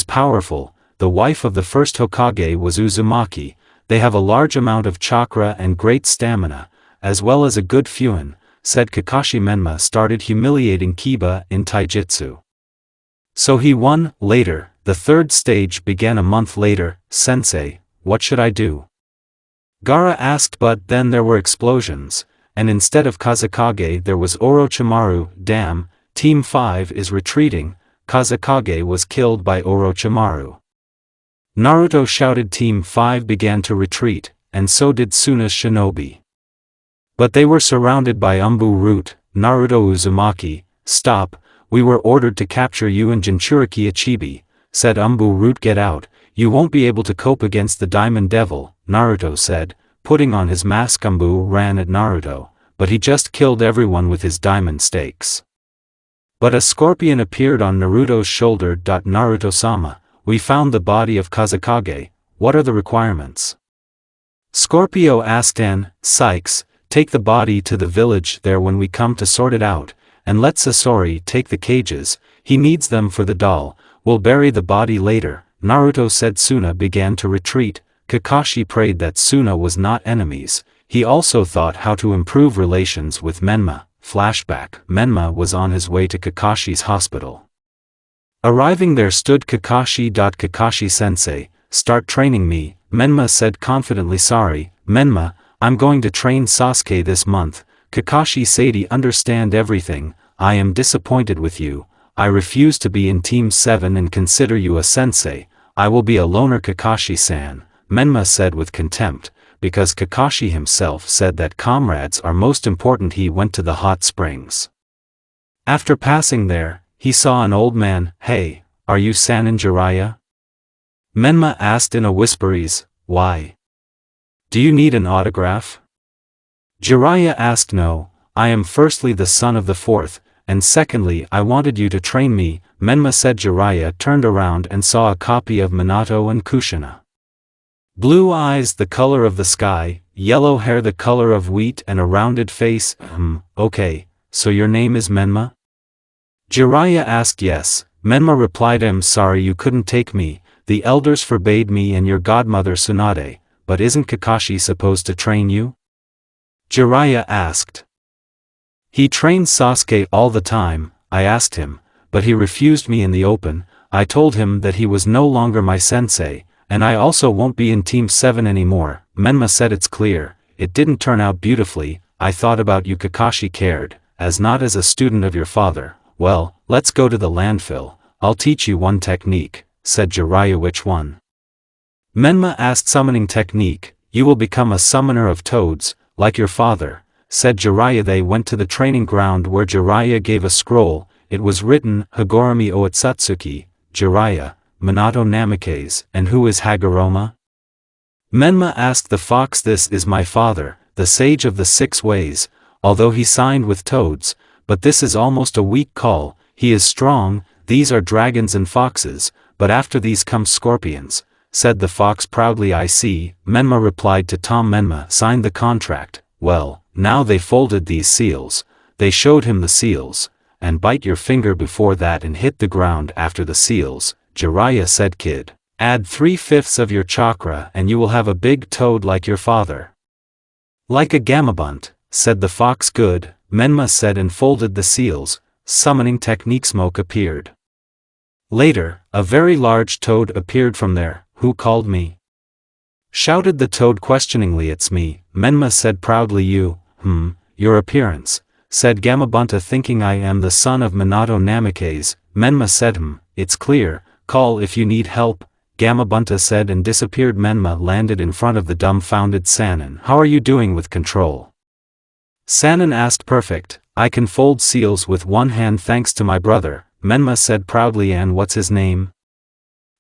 powerful. The wife of the first Hokage was Uzumaki. They have a large amount of chakra and great stamina, as well as a good fuin, said Kakashi. Menma started humiliating Kiba in taijutsu. So he won. Later, the third stage began a month later. Sensei, what should I do? Gaara asked. But then there were explosions, and instead of Kazekage there was Orochimaru. Damn, Team 5 is retreating. Kazekage was killed by Orochimaru. Naruto shouted. Team 5 began to retreat, and so did Suna's shinobi. But they were surrounded by Umbu Root. Naruto. Uzumaki, stop, we were ordered to capture you and Jinchuriki Ichibi, said Umbu Root. Get out, you won't be able to cope against the Diamond Devil, Naruto said, putting on his mask. Umbu ran at Naruto, but he just killed everyone with his diamond stakes. But a scorpion appeared on Naruto's shoulder. Naruto-sama, we found the body of Kazekage, what are the requirements? Scorpio asked. Sykes, take the body to the village there when we come to sort it out, and let Sasori take the cages, he needs them for the doll, we'll bury the body later, Naruto said. Suna began to retreat. Kakashi prayed that Suna was not enemies. He also thought how to improve relations with Menma. Flashback. Menma was on his way to Kakashi's hospital. Arriving there stood Kakashi. Kakashi-sensei, start training me, Menma said confidently. Sorry, Menma, I'm going to train Sasuke this month. Kakashi said, understand everything, I am disappointed with you, I refuse to be in Team 7 and consider you a sensei, I will be a loner. Kakashi-san, Menma said with contempt, because Kakashi himself said that comrades are most important. He went to the hot springs. After passing there, he saw an old man. Hey, are you Sanin Jiraiya? Menma asked in a whisperise. Why? Do you need an autograph? Jiraiya asked. No, I am firstly the son of the fourth, and secondly I wanted you to train me, Menma said. Jiraiya turned around and saw a copy of Minato and Kushina. Blue eyes the color of the sky, yellow hair the color of wheat, and a rounded face. Okay, so your name is Menma? Jiraiya asked. Yes, Menma replied. I'm sorry you couldn't take me, the elders forbade me and your godmother Tsunade, but isn't Kakashi supposed to train you? Jiraiya asked. He trains Sasuke all the time, I asked him, but he refused me in the open. I told him that he was no longer my sensei, and I also won't be in Team 7 anymore. Menma said. It's clear, it didn't turn out beautifully. I thought about you. Kakashi cared, as not as a student of your father. Well, let's go to the landfill, I'll teach you one technique, said Jiraiya. Which one? Menma asked. Summoning technique, you will become a summoner of toads, like your father, said Jiraiya. They went to the training ground where Jiraiya gave a scroll. It was written, Hagoromi Oatsutsuki, Jiraiya, Minato Namikaze. And who is Hagoroma? Menma asked the fox. This is my father, the sage of the 6 ways, although he signed with toads, but this is almost a weak call. He is strong, these are dragons and foxes, but after these come scorpions, said the fox proudly. I see, Menma replied to Tom. Menma signed the contract. Well, now they folded these seals, they showed him the seals, and bite your finger before that and hit the ground after the seals, Jiraiya said. Kid, add 3/5 of your chakra and you will have a big toad like your father. Like a gamabunt, said the fox. Good, Menma said and folded the seals. Summoning technique. Smoke appeared. Later, a very large toad appeared from there. Who called me? Shouted the toad questioningly. It's me, Menma said proudly. You, your appearance, said Gamabunta, thinking I am the son of Minato Namikaze. Menma said it's clear, call if you need help, Gamabunta said and disappeared. Menma landed in front of the dumbfounded Sanin. How are you doing with control? Sanin asked. Perfect, I can fold seals with one hand thanks to my brother, Menma said proudly. And what's his name?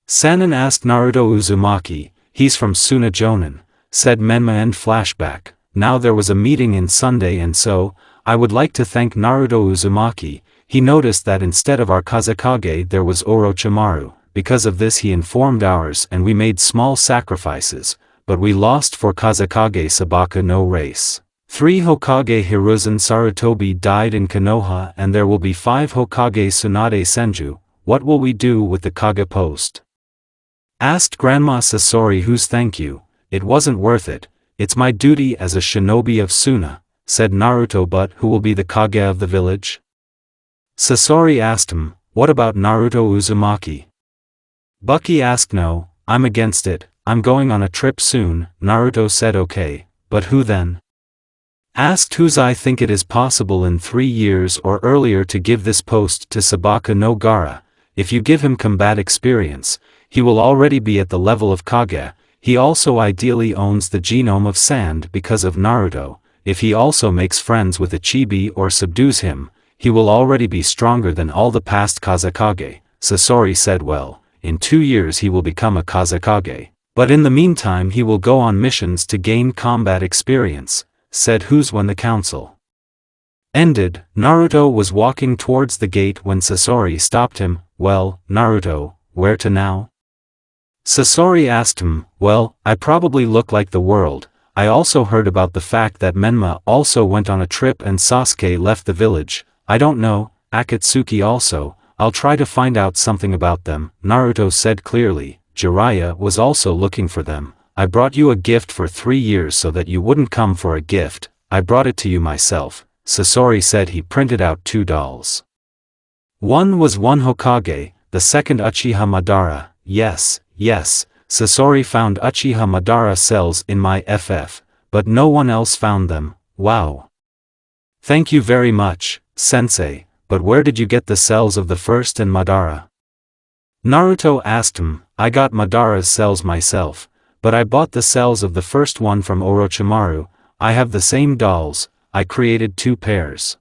Sanin asked. Naruto Uzumaki, he's from Suna Jonin, said Menma. End flashback. Now there was a meeting in Sunday and so, I would like to thank Naruto Uzumaki. He noticed that instead of our Kazekage there was Orochimaru. Because of this he informed ours and we made small sacrifices, but we lost for Kazekage Sabaka no race. 3 Hokage Hiruzen Sarutobi died in Konoha and there will be 5 Hokage Tsunade Senju. What will we do with the Kage post? Asked Grandma Sasori. Whose thank you? It wasn't worth it. It's my duty as a shinobi of Suna, said Naruto. But who will be the Kage of the village? Sasori asked him. What about Naruto Uzumaki? Bucky asked. No, I'm against it, I'm going on a trip soon. Naruto said okay, but who then? Asked Who's. I think it is possible in 3 years or earlier to give this post to Sabaka no Gaara. If you give him combat experience, he will already be at the level of Kage. He also ideally owns the genome of sand because of Naruto. If he also makes friends with a chibi or subdues him, he will already be stronger than all the past Kazekage. Sasori said. Well, in 2 years he will become a Kazekage. But in the meantime he will go on missions to gain combat experience, said Who's. When the council ended, Naruto was walking towards the gate when Sasori stopped him. Well, Naruto, where to now? Sasori asked him. Well, I probably look like the world. I also heard about the fact that Menma also went on a trip and Sasuke left the village. I don't know, Akatsuki also. I'll try to find out something about them, Naruto said clearly. Jiraiya was also looking for them. I brought you a gift for 3 years so that you wouldn't come for a gift. I brought it to you myself, Sasori said. He printed out 2 dolls. One was 1 Hokage, the second Uchiha Madara. Yes, Sasori found Uchiha Madara cells in my FF, but no one else found them. Wow. Thank you very much, sensei. But where did you get the cells of the first and Madara? Naruto asked him. I got Madara's cells myself, but I bought the cells of the first one from Orochimaru. I have the same dolls. I created 2 pairs.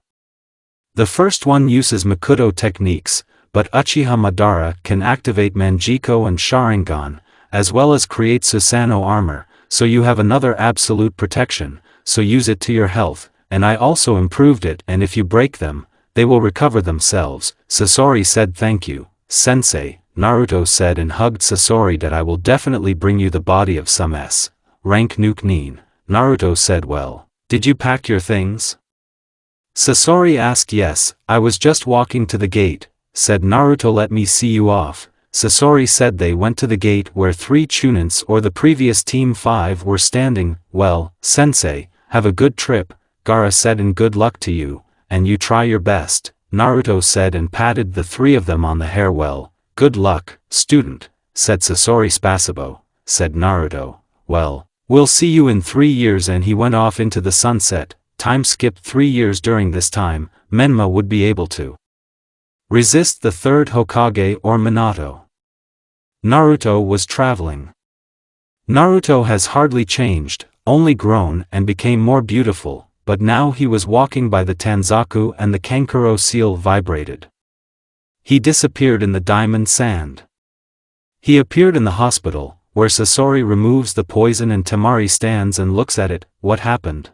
The first one uses Makoto techniques, but Uchiha Madara can activate Manjiko and Sharingan, as well as create Susanoo armor, so you have another absolute protection, so use it to your health, and I also improved it, and if you break them, they will recover themselves. Sasori said. Thank you, sensei, Naruto said and hugged Sasori. That I will definitely bring you the body of some rank nuke nin. Naruto said. Well, did you pack your things? Sasori asked. Yes, I was just walking to the gate, said Naruto. Let me see you off. Sasori said. They went to the gate where 3 Chunins or the previous Team 5 were standing. Well, sensei, have a good trip, Gaara said, and good luck to you. And you try your best, Naruto said and patted the 3 of them on the hair. Well, good luck, student, said Sasori. Spasibo, said Naruto. Well, we'll see you in 3 years. And he went off into the sunset. Time skipped 3 years. During this time, Menma would be able to resist the 3rd Hokage or Minato. Naruto was traveling. Naruto has hardly changed, only grown and became more beautiful. But now he was walking by the Tanzaku and the Kankuro seal vibrated. He disappeared in the diamond sand. He appeared in the hospital, where Sasori removes the poison and Temari stands and looks at it. What happened?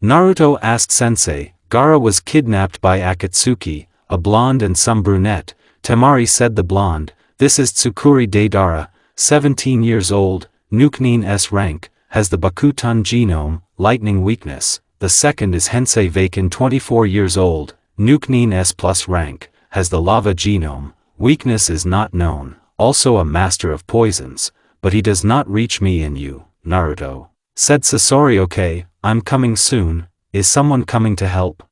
Naruto asked sensei. Gaara was kidnapped by Akatsuki, a blonde and some brunette. Temari said. The blonde, this is Tsukuri Deidara, 17 years old, nuke nin S rank, has the Bakutan genome, lightning weakness. The second is Hensei Vaken, 24 years old, nuke nin S plus rank, has the lava genome, weakness is not known, also a master of poisons, but he does not reach me and you, Naruto, said Sasori. Okay, I'm coming soon, is someone coming to help?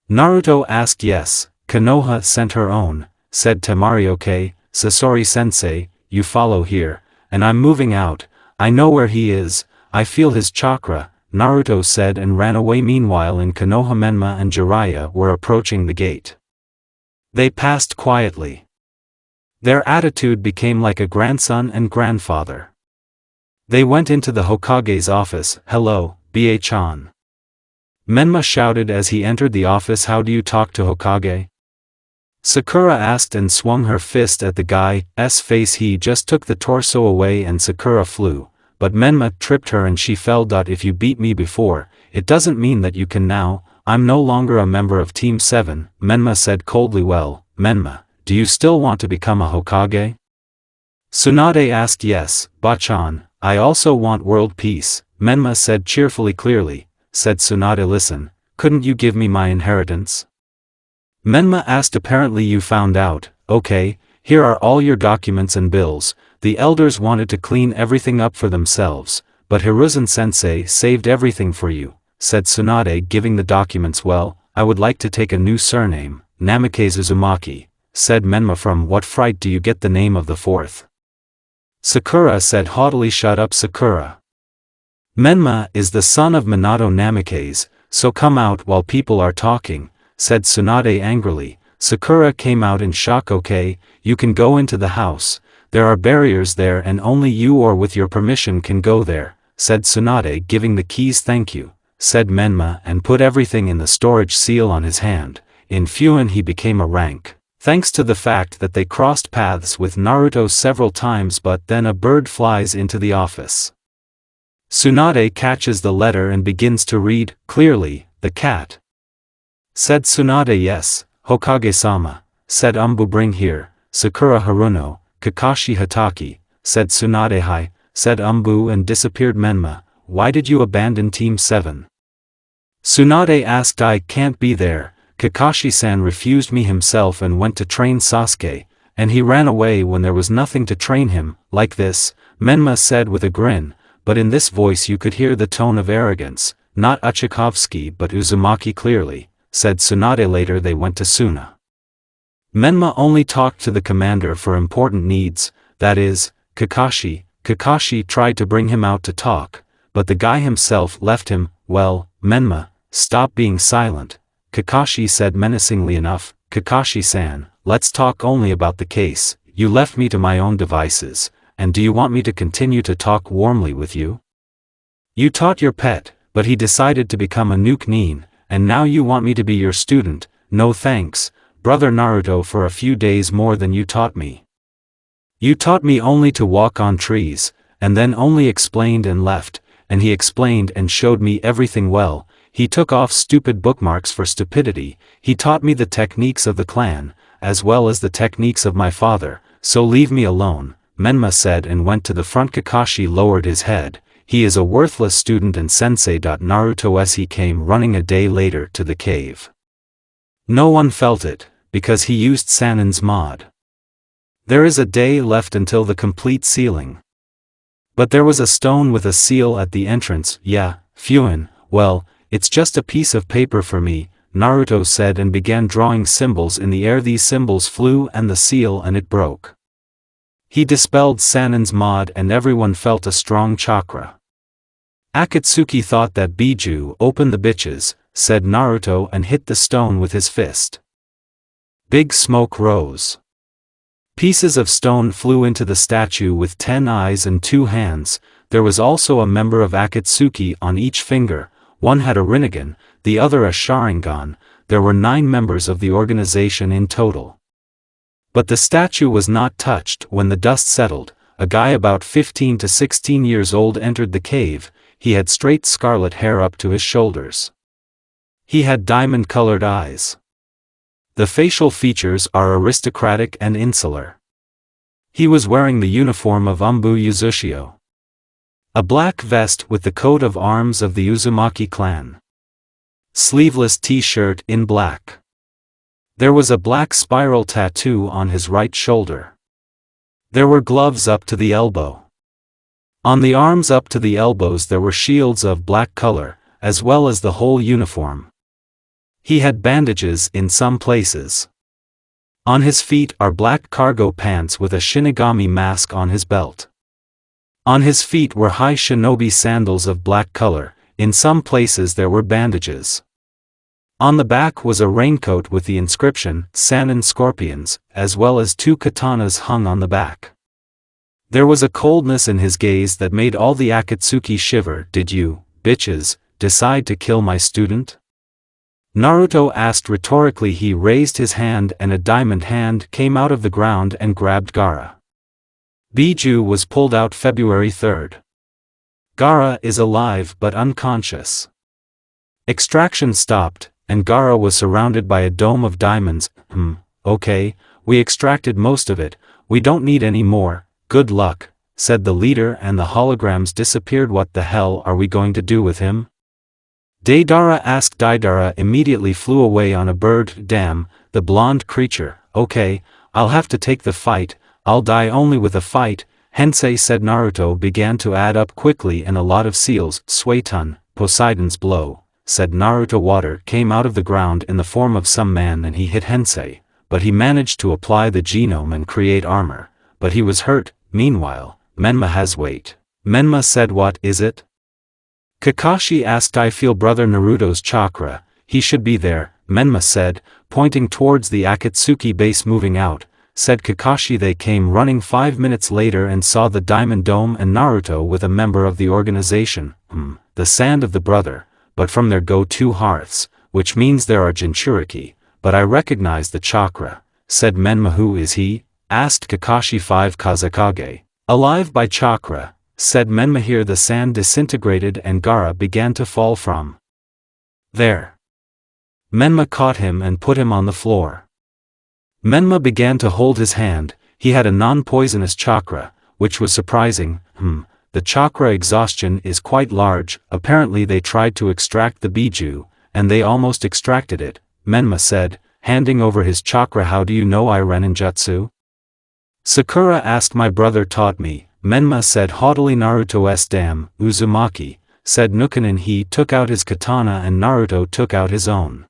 Naruto asked. Yes, Konoha sent her own, said Temari. Okay, Sasori-sensei, you follow here, and I'm moving out, I know where he is, I feel his chakra, Naruto said and ran away. Meanwhile in Konoha, Menma and Jiraiya were approaching the gate. They passed quietly. Their attitude became like a grandson and grandfather. They went into the Hokage's office. Hello, Ba-chan. Menma shouted as he entered the office. How do you talk to Hokage? Sakura asked and swung her fist at the guy's face. He just took the torso away and Sakura flew, but Menma tripped her and she fell. If you beat me before, it doesn't mean that you can now, I'm no longer a member of Team 7, Menma said coldly. Well, Menma, do you still want to become a Hokage? Tsunade asked. Yes, Ba-chan, I also want world peace, Menma said cheerfully. Clearly, said Tsunade. Listen, couldn't you give me my inheritance? Menma asked. Apparently you found out. Okay, here are all your documents and bills. The elders wanted to clean everything up for themselves, but Hiruzen-sensei saved everything for you, said Tsunade, giving the documents. Well, I would like to take a new surname, Namikaze Uzumaki, said Menma. From what fright do you get the name of the fourth? Sakura said haughtily. Shut up, Sakura. Menma is the son of Minato Namikaze, so come out while people are talking, said Tsunade angrily. Sakura came out in shock. Okay, you can go into the house, there are barriers there and only you or with your permission can go there, said Tsunade, giving the keys. Thank you, said Menma and put everything in the storage seal on his hand. In Fuin he became a rank, thanks to the fact that they crossed paths with Naruto several times. But then a bird flies into the office. Tsunade catches the letter and begins to read. Clearly, the cat, said Tsunade. Yes, Hokage-sama, said Umbu. Bring here, Sakura Haruno, Kakashi Hatake, said Tsunade. Hi, said Umbu and disappeared. Menma, why did you abandon Team 7? Tsunade asked. I can't be there, Kakashi-san refused me himself and went to train Sasuke, and he ran away when there was nothing to train him. Like this, Menma said with a grin, but in this voice you could hear the tone of arrogance, not Uchikovsky but Uzumaki. Clearly, said Tsunade. Later they went to Suna. Menma only talked to the commander for important needs, that is, Kakashi. Kakashi tried to bring him out to talk, but the guy himself left him. Well, Menma, stop being silent, Kakashi said menacingly. Enough, Kakashi-san, let's talk only about the case. You left me to my own devices, and do you want me to continue to talk warmly with you? You taught your pet, but he decided to become a nuke nin, and now you want me to be your student. No thanks, brother Naruto. For a few days more than you taught me. You taught me only to walk on trees, and then only explained and left, and he explained and showed me everything well. He took off stupid bookmarks for stupidity. He taught me the techniques of the clan, as well as the techniques of my father, so leave me alone, Menma said and went to the front. Kakashi lowered his head. He is a worthless student and sensei. Naruto as he came running a day later to the cave. No one felt it, because he used Sanin's mod. There is a day left until the complete sealing. But there was a stone with a seal at the entrance. Yeah, Fuin, well, it's just a piece of paper for me, Naruto said and began drawing symbols in the air. These symbols flew and the seal and it broke. He dispelled Sanin's mod and everyone felt a strong chakra. Akatsuki thought that Biju opened the bitches, said Naruto and hit the stone with his fist. Big smoke rose. Pieces of stone flew into the statue with 10 eyes and 2 hands. There was also a member of Akatsuki on each finger. One had a Rinnegan, the other a Sharingan. There were 9 members of the organization in total. But the statue was not touched. When the dust settled, a guy about 15 to 16 years old entered the cave. He had straight scarlet hair up to his shoulders. He had diamond-colored eyes. The facial features are aristocratic and insular. He was wearing the uniform of Umbu Uzushio. A black vest with the coat of arms of the Uzumaki clan. Sleeveless t-shirt in black. There was a black spiral tattoo on his right shoulder. There were gloves up to the elbow. On the arms up to the elbows there were shields of black color, as well as the whole uniform. He had bandages in some places. On his feet are black cargo pants with a Shinigami mask on his belt. On his feet were high shinobi sandals of black color, in some places there were bandages. On the back was a raincoat with the inscription, Sanin Scorpions, as well as 2 katanas hung on the back. There was a coldness in his gaze that made all the Akatsuki shiver. Did you, bitches, decide to kill my student? Naruto asked rhetorically. He raised his hand and a diamond hand came out of the ground and grabbed Gaara. Biju was pulled out February 3rd. Gaara is alive but unconscious. Extraction stopped, and Gaara was surrounded by a dome of diamonds. Okay, we extracted most of it, we don't need any more, good luck, said the leader, and the holograms disappeared. What the hell are we going to do with him? Deidara asked. Deidara immediately flew away on a bird. Damn, the blonde creature. Okay, I'll have to take the fight, I'll die only with a fight, Hensei said. Naruto began to add up quickly, and a lot of seals. Suetun, Poseidon's blow, said Naruto. Water came out of the ground in the form of some man and he hit Hensei, but he managed to apply the genome and create armor, but he was hurt. Meanwhile, Menma has weight. Menma said. What is it? Kakashi asked. I feel brother Naruto's chakra, he should be there, Menma said, pointing towards the Akatsuki base. Moving out, said Kakashi. They came running 5 minutes later and saw the Diamond Dome and Naruto with a member of the organization. The sand of the brother, but from their go-to hearths, which means there are Jinchuriki, but I recognize the chakra, said Menma. Who is he? Asked Kakashi. 5 Kazekage. Alive by chakra, said Menma. Here the sand disintegrated and Gaara began to fall from there. Menma caught him and put him on the floor. Menma began to hold his hand. He had a non-poisonous chakra, which was surprising. The chakra exhaustion is quite large. Apparently they tried to extract the Biju, and they almost extracted it, Menma said, handing over his chakra. How do you know I ran ninjutsu? Sakura asked. My brother taught me, Menma said haughtily. Naruto's damn, Uzumaki, said Nukanin. He took out his katana and Naruto took out his own.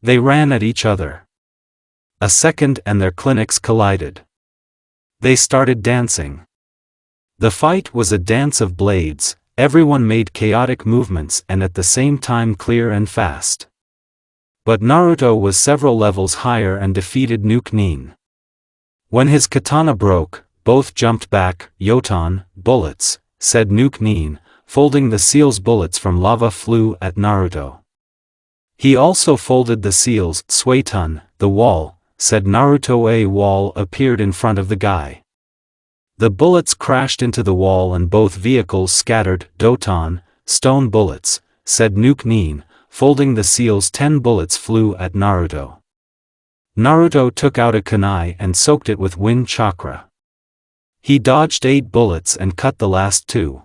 They ran at each other. A second and their clinics collided. They started dancing. The fight was a dance of blades, everyone made chaotic movements and at the same time clear and fast. But Naruto was several levels higher and defeated Nukanin. When his katana broke, both jumped back. Yoton, bullets, said Nukanin, folding the seal's bullets from lava flew at Naruto. He also folded the seals. Suetun, the wall, said Naruto. A wall appeared in front of the guy. The bullets crashed into the wall and both vehicles scattered. Doton, stone bullets, said Nukanin, folding the seals. 10 bullets flew at Naruto. Naruto took out a kunai and soaked it with wind chakra. He dodged 8 bullets and cut the last 2.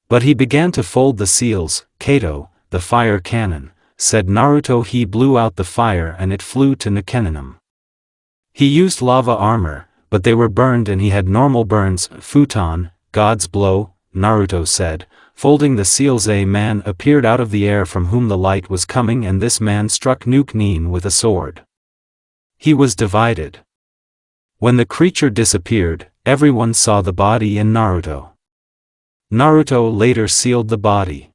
But he began to fold the seals. Kato, the fire cannon, said Naruto. He blew out the fire and it flew to Nukaninum. He used lava armor, but they were burned and he had normal burns. Futon, God's blow, Naruto said, folding the seals. A man appeared out of the air from whom the light was coming and this man struck Nukanin with a sword. He was divided. When the creature disappeared, everyone saw the body in Naruto. Naruto later sealed the body.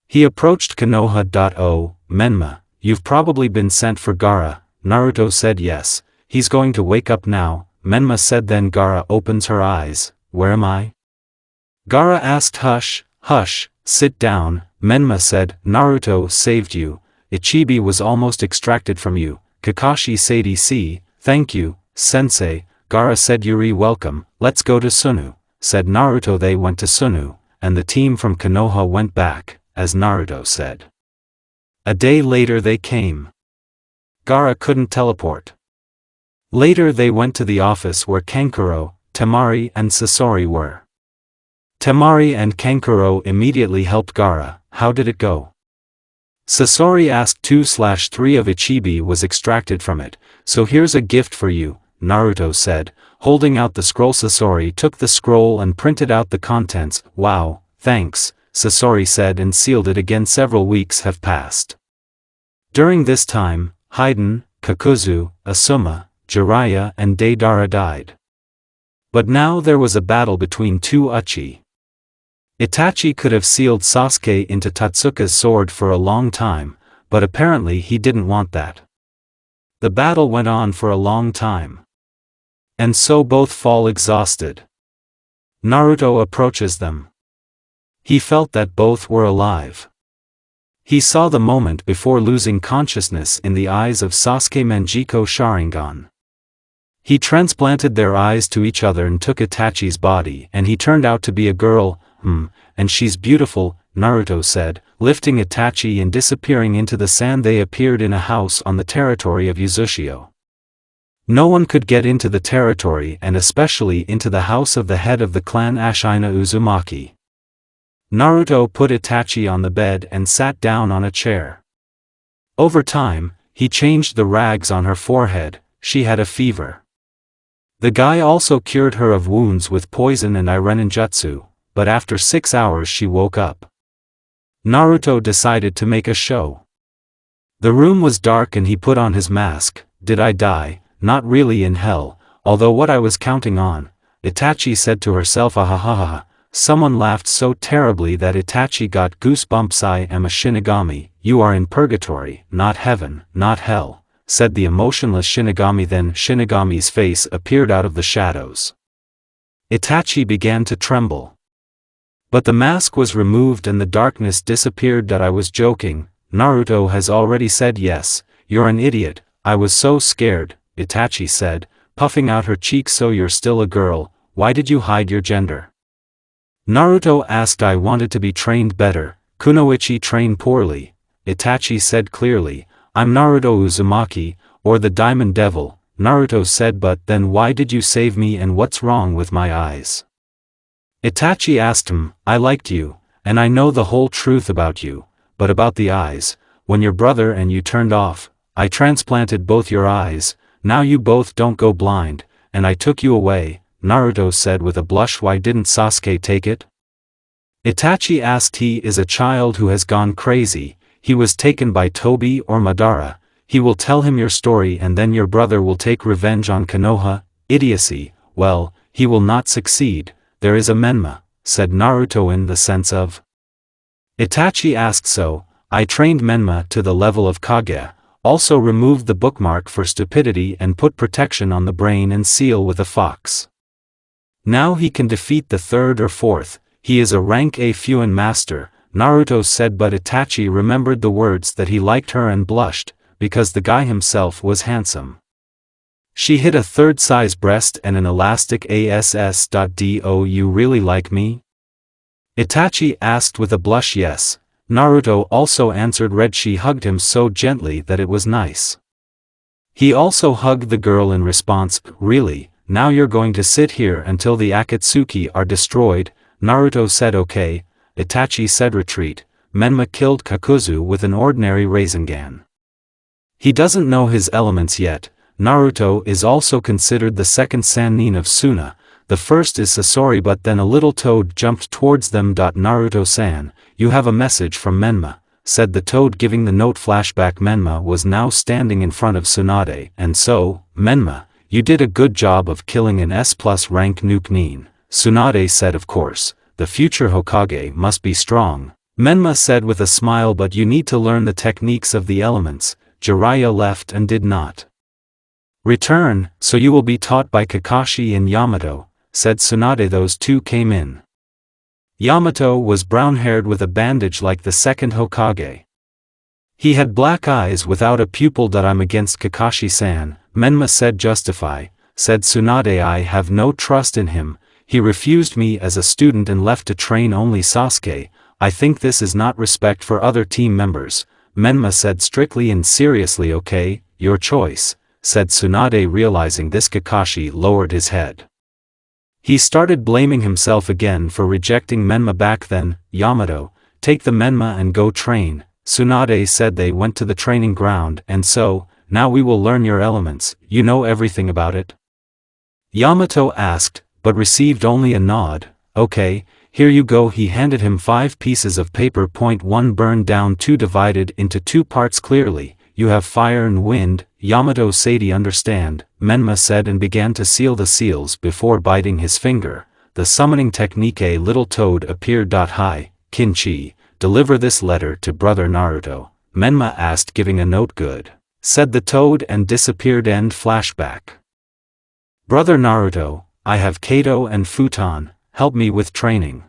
He approached Konoha. Oh, Menma, you've probably been sent for Gaara. Naruto said. Yes, he's going to wake up now, Menma said. Then Gaara opens her eyes. Where am I? Gaara asked. Hush, hush, sit down, Menma said. Naruto saved you. Ichibi was almost extracted from you. Kakashi said. Thank you, sensei. Gaara said. Yuri, welcome. Let's go to Sunu, said Naruto. They went to Sunu, and the team from Konoha went back, as Naruto said. A day later they came. Gaara couldn't teleport. Later they went to the office where Kankuro, Temari and Sasori were. Temari and Kankuro immediately helped Gaara. How did it go? Sasori asked. 2/3 of Ichibi was extracted from it, so here's a gift for you, Naruto said, holding out the scroll. Sasori took the scroll and printed out the contents. Wow, thanks, Sasori said, and sealed it again. Several weeks have passed. During this time, Haiden, Kakuzu, Asuma, Jiraiya and Deidara died. But now there was a battle between two Uchi. Itachi could have sealed Sasuke into Totsuka's sword for a long time, but apparently he didn't want that. The battle went on for a long time. And so both fall exhausted. Naruto approaches them. He felt that both were alive. He saw the moment before losing consciousness in the eyes of Sasuke Manjiko Sharingan. He transplanted their eyes to each other and took Itachi's body, and he turned out to be a girl. And she's beautiful, Naruto said, lifting Itachi and disappearing into the sand. They appeared in a house on the territory of Uzushio. No one could get into the territory, and especially into the house of the head of the clan Ashina Uzumaki. Naruto put Itachi on the bed and sat down on a chair. Over time, he changed the rags on her forehead. She had a fever. The guy also cured her of wounds with poison and ireninjutsu, but after 6 hours she woke up. Naruto decided to make a show. The room was dark and he put on his mask. Did I die? Not really, in hell, although what I was counting on, Itachi said to herself. Ahahaha. Someone laughed so terribly that Itachi got goosebumps. I am a Shinigami. You are in purgatory, not heaven, not hell, said the emotionless Shinigami. Then Shinigami's face appeared out of the shadows. Itachi began to tremble. But the mask was removed and the darkness disappeared. That I was joking. Naruto has already said yes. You're an idiot. I was so scared, Itachi said, puffing out her cheeks. So you're still a girl, why did you hide your gender? Naruto asked. I wanted to be trained better. Kunoichi trained poorly, Itachi said clearly. I'm Naruto Uzumaki, or the Diamond Devil, Naruto said. But then why did you save me, and what's wrong with my eyes? Itachi asked him. I liked you, and I know the whole truth about you, but about the eyes, when your brother and you turned off, I transplanted both your eyes, now you both don't go blind, and I took you away, Naruto said with a blush. Why didn't Sasuke take it? Itachi asked. He is a child who has gone crazy. He was taken by Tobi or Madara. He will tell him your story and then your brother will take revenge on Konoha. Idiocy. Well, he will not succeed. There is a Menma, said Naruto in the sense of. Itachi asked. So, I trained Menma to the level of Kage, also removed the bookmark for stupidity and put protection on the brain and seal with a fox. Now he can defeat the third or fourth. He is a rank A Fuin master, Naruto said. But Itachi remembered the words that he liked her and blushed, because the guy himself was handsome. She hid a third-size breast and an elastic ass. Do you really like me? Itachi asked with a blush. Yes. Naruto also answered. Red. She hugged him so gently that it was nice. He also hugged the girl in response. Really, now you're going to sit here until the Akatsuki are destroyed? Naruto said. Okay. Itachi said. Retreat. Menma killed Kakuzu with an ordinary Rasengan. He doesn't know his elements yet. Naruto is also considered the second Sannin of Suna. The first is Sasori. But then a little toad jumped towards them. Naruto-san, you have a message from Menma, said the toad, giving the note. Flashback. Menma was now standing in front of Tsunade. And so, Menma, you did a good job of killing an S+ rank nuke Nin, Tsunade said. Of course, the future Hokage must be strong, Menma said with a smile. But you need to learn the techniques of the elements. Jiraiya left and did not return, so you will be taught by Kakashi and Yamato, said Tsunade. Those two came in. Yamato was brown-haired with a bandage like the second Hokage. He had black eyes without a pupil. I'm against Kakashi-san, Menma said. Justify, said Tsunade. I have no trust in him. He refused me as a student and left to train only Sasuke. I think this is not respect for other team members, Menma said strictly and seriously. Okay, your choice, said Tsunade. Realizing this, Kakashi lowered his head. He started blaming himself again for rejecting Menma back then. Yamato, take the Menma and go train, Tsunade said. They went to the training ground. And so, now we will learn your elements. You know everything about it? Yamato asked, but received only a nod. Okay, here you go. He handed him 5 pieces of paper. Point 1 burned down, 2 divided into 2 parts clearly. You have fire and wind, Yamato Sadie understand, Menma said and began to seal the seals before biting his finger. The summoning technique. A little toad appeared. Hi, Kinchi, deliver this letter to brother Naruto, Menma asked, giving a note. Good, said the toad and disappeared. End flashback. Brother Naruto, I have Kato and Futon, help me with training.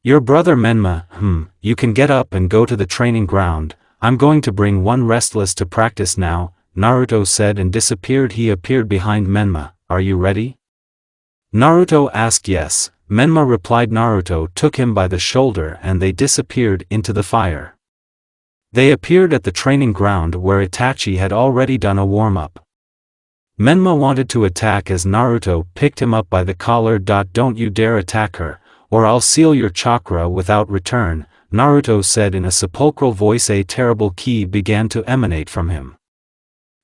Your brother Menma, you can get up and go to the training ground. I'm going to bring one restless to practice now, Naruto said and disappeared. He appeared behind Menma. Are you ready? Naruto asked. Yes, Menma replied. Naruto took him by the shoulder and they disappeared into the fire. They appeared at the training ground where Itachi had already done a warm-up. Menma wanted to attack as Naruto picked him up by the collar. Don't you dare attack her, or I'll seal your chakra without return, Naruto said in a sepulchral voice. A terrible ki began to emanate from him.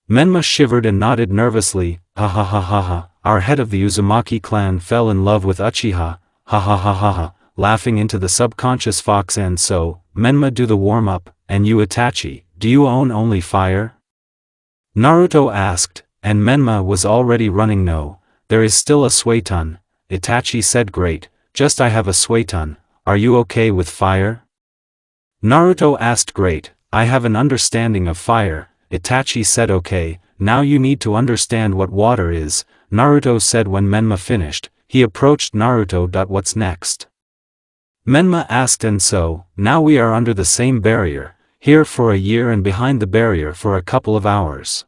Menma shivered and nodded nervously. Ha ha ha ha ha, our head of the Uzumaki clan fell in love with Uchiha, ha ha ha ha ha, laughing into the subconscious fox. And so, Menma, do the warm-up, and you Itachi, do you own only fire? Naruto asked, and Menma was already running. No, there is still a Suiton, Itachi said. Great, just I have a Suiton, are you okay with fire? Naruto asked. Great, I have an understanding of fire, Itachi said. Okay, now you need to understand what water is, Naruto said when Menma finished. He approached Naruto. What's next? Menma asked. And so, now we are under the same barrier, here for a year and behind the barrier for a couple of hours.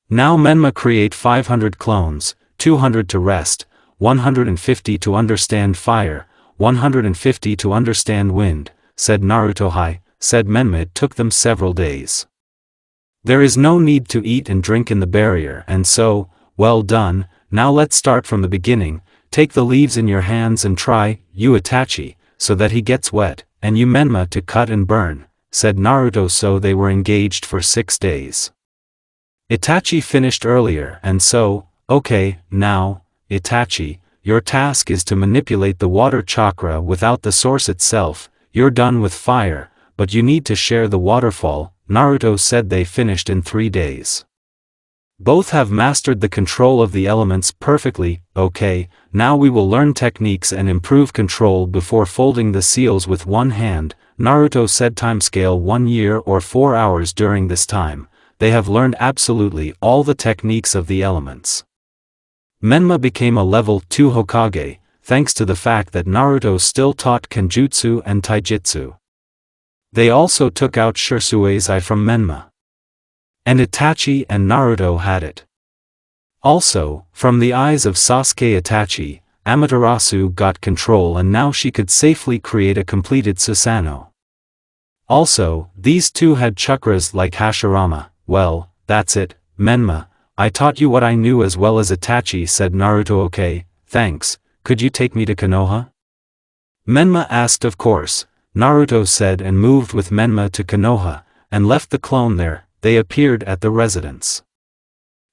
Now Menma create 500 clones, 200 to rest, 150 to understand fire, 150 to understand wind, said Naruto. Hi, said Menma. It took them several days. There is no need to eat and drink in the barrier. And so, well done, now let's start from the beginning. Take the leaves in your hands and try, you Itachi, so that he gets wet, and you Menma to cut and burn, said Naruto. So they were engaged for 6 days. Itachi finished earlier. And so, okay, now, Itachi, your task is to manipulate the water chakra without the source itself. You're done with fire, but you need to share the waterfall, Naruto said. They finished in 3 days. Both have mastered the control of the elements perfectly. Okay, now we will learn techniques and improve control before folding the seals with one hand, Naruto said. Timescale 1 year or 4 hours. During this time, they have learned absolutely all the techniques of the elements. Menma became a level 2 Hokage, thanks to the fact that Naruto still taught Kenjutsu and Taijutsu. They also took out Shurisui's eye from Menma. And Itachi and Naruto had it. Also, from the eyes of Sasuke Itachi, Amaterasu got control and now she could safely create a completed Susanoo. Also, these two had chakras like Hashirama. Well, that's it, Menma, I taught you what I knew as well as Itachi, said Naruto. Okay, thanks, could you take me to Konoha? Menma asked. Of course, Naruto said and moved with Menma to Konoha, and left the clone there. They appeared at the residence.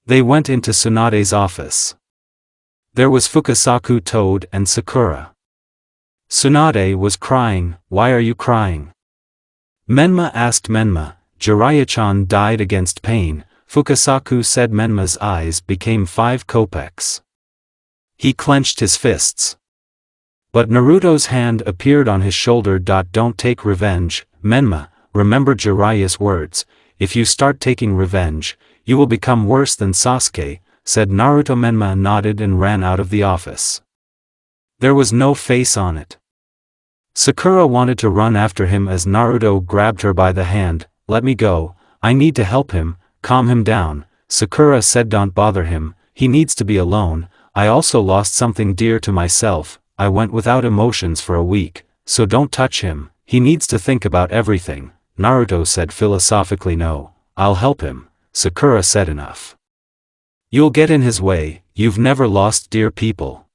They went into Tsunade's office. There was Fukasaku, Toad and Sakura. Tsunade was crying. Why are you crying? Menma asked. Menma, Jiraiya-chan died against pain, Fukasaku said. Menma's eyes became 5 kopecks. He clenched his fists. But Naruto's hand appeared on his shoulder. Don't take revenge, Menma, remember Jiraiya's words, if you start taking revenge, you will become worse than Sasuke, said Naruto. Menma nodded and ran out of the office. There was no face on it. Sakura wanted to run after him as Naruto grabbed her by the hand. Let me go, I need to help him, calm him down, Sakura said. Don't bother him, he needs to be alone. I also lost something dear to myself. I went without emotions for a week, so don't touch him, he needs to think about everything, Naruto said philosophically. No, I'll help him, Sakura said. Enough. You'll get in his way, you've never lost dear people.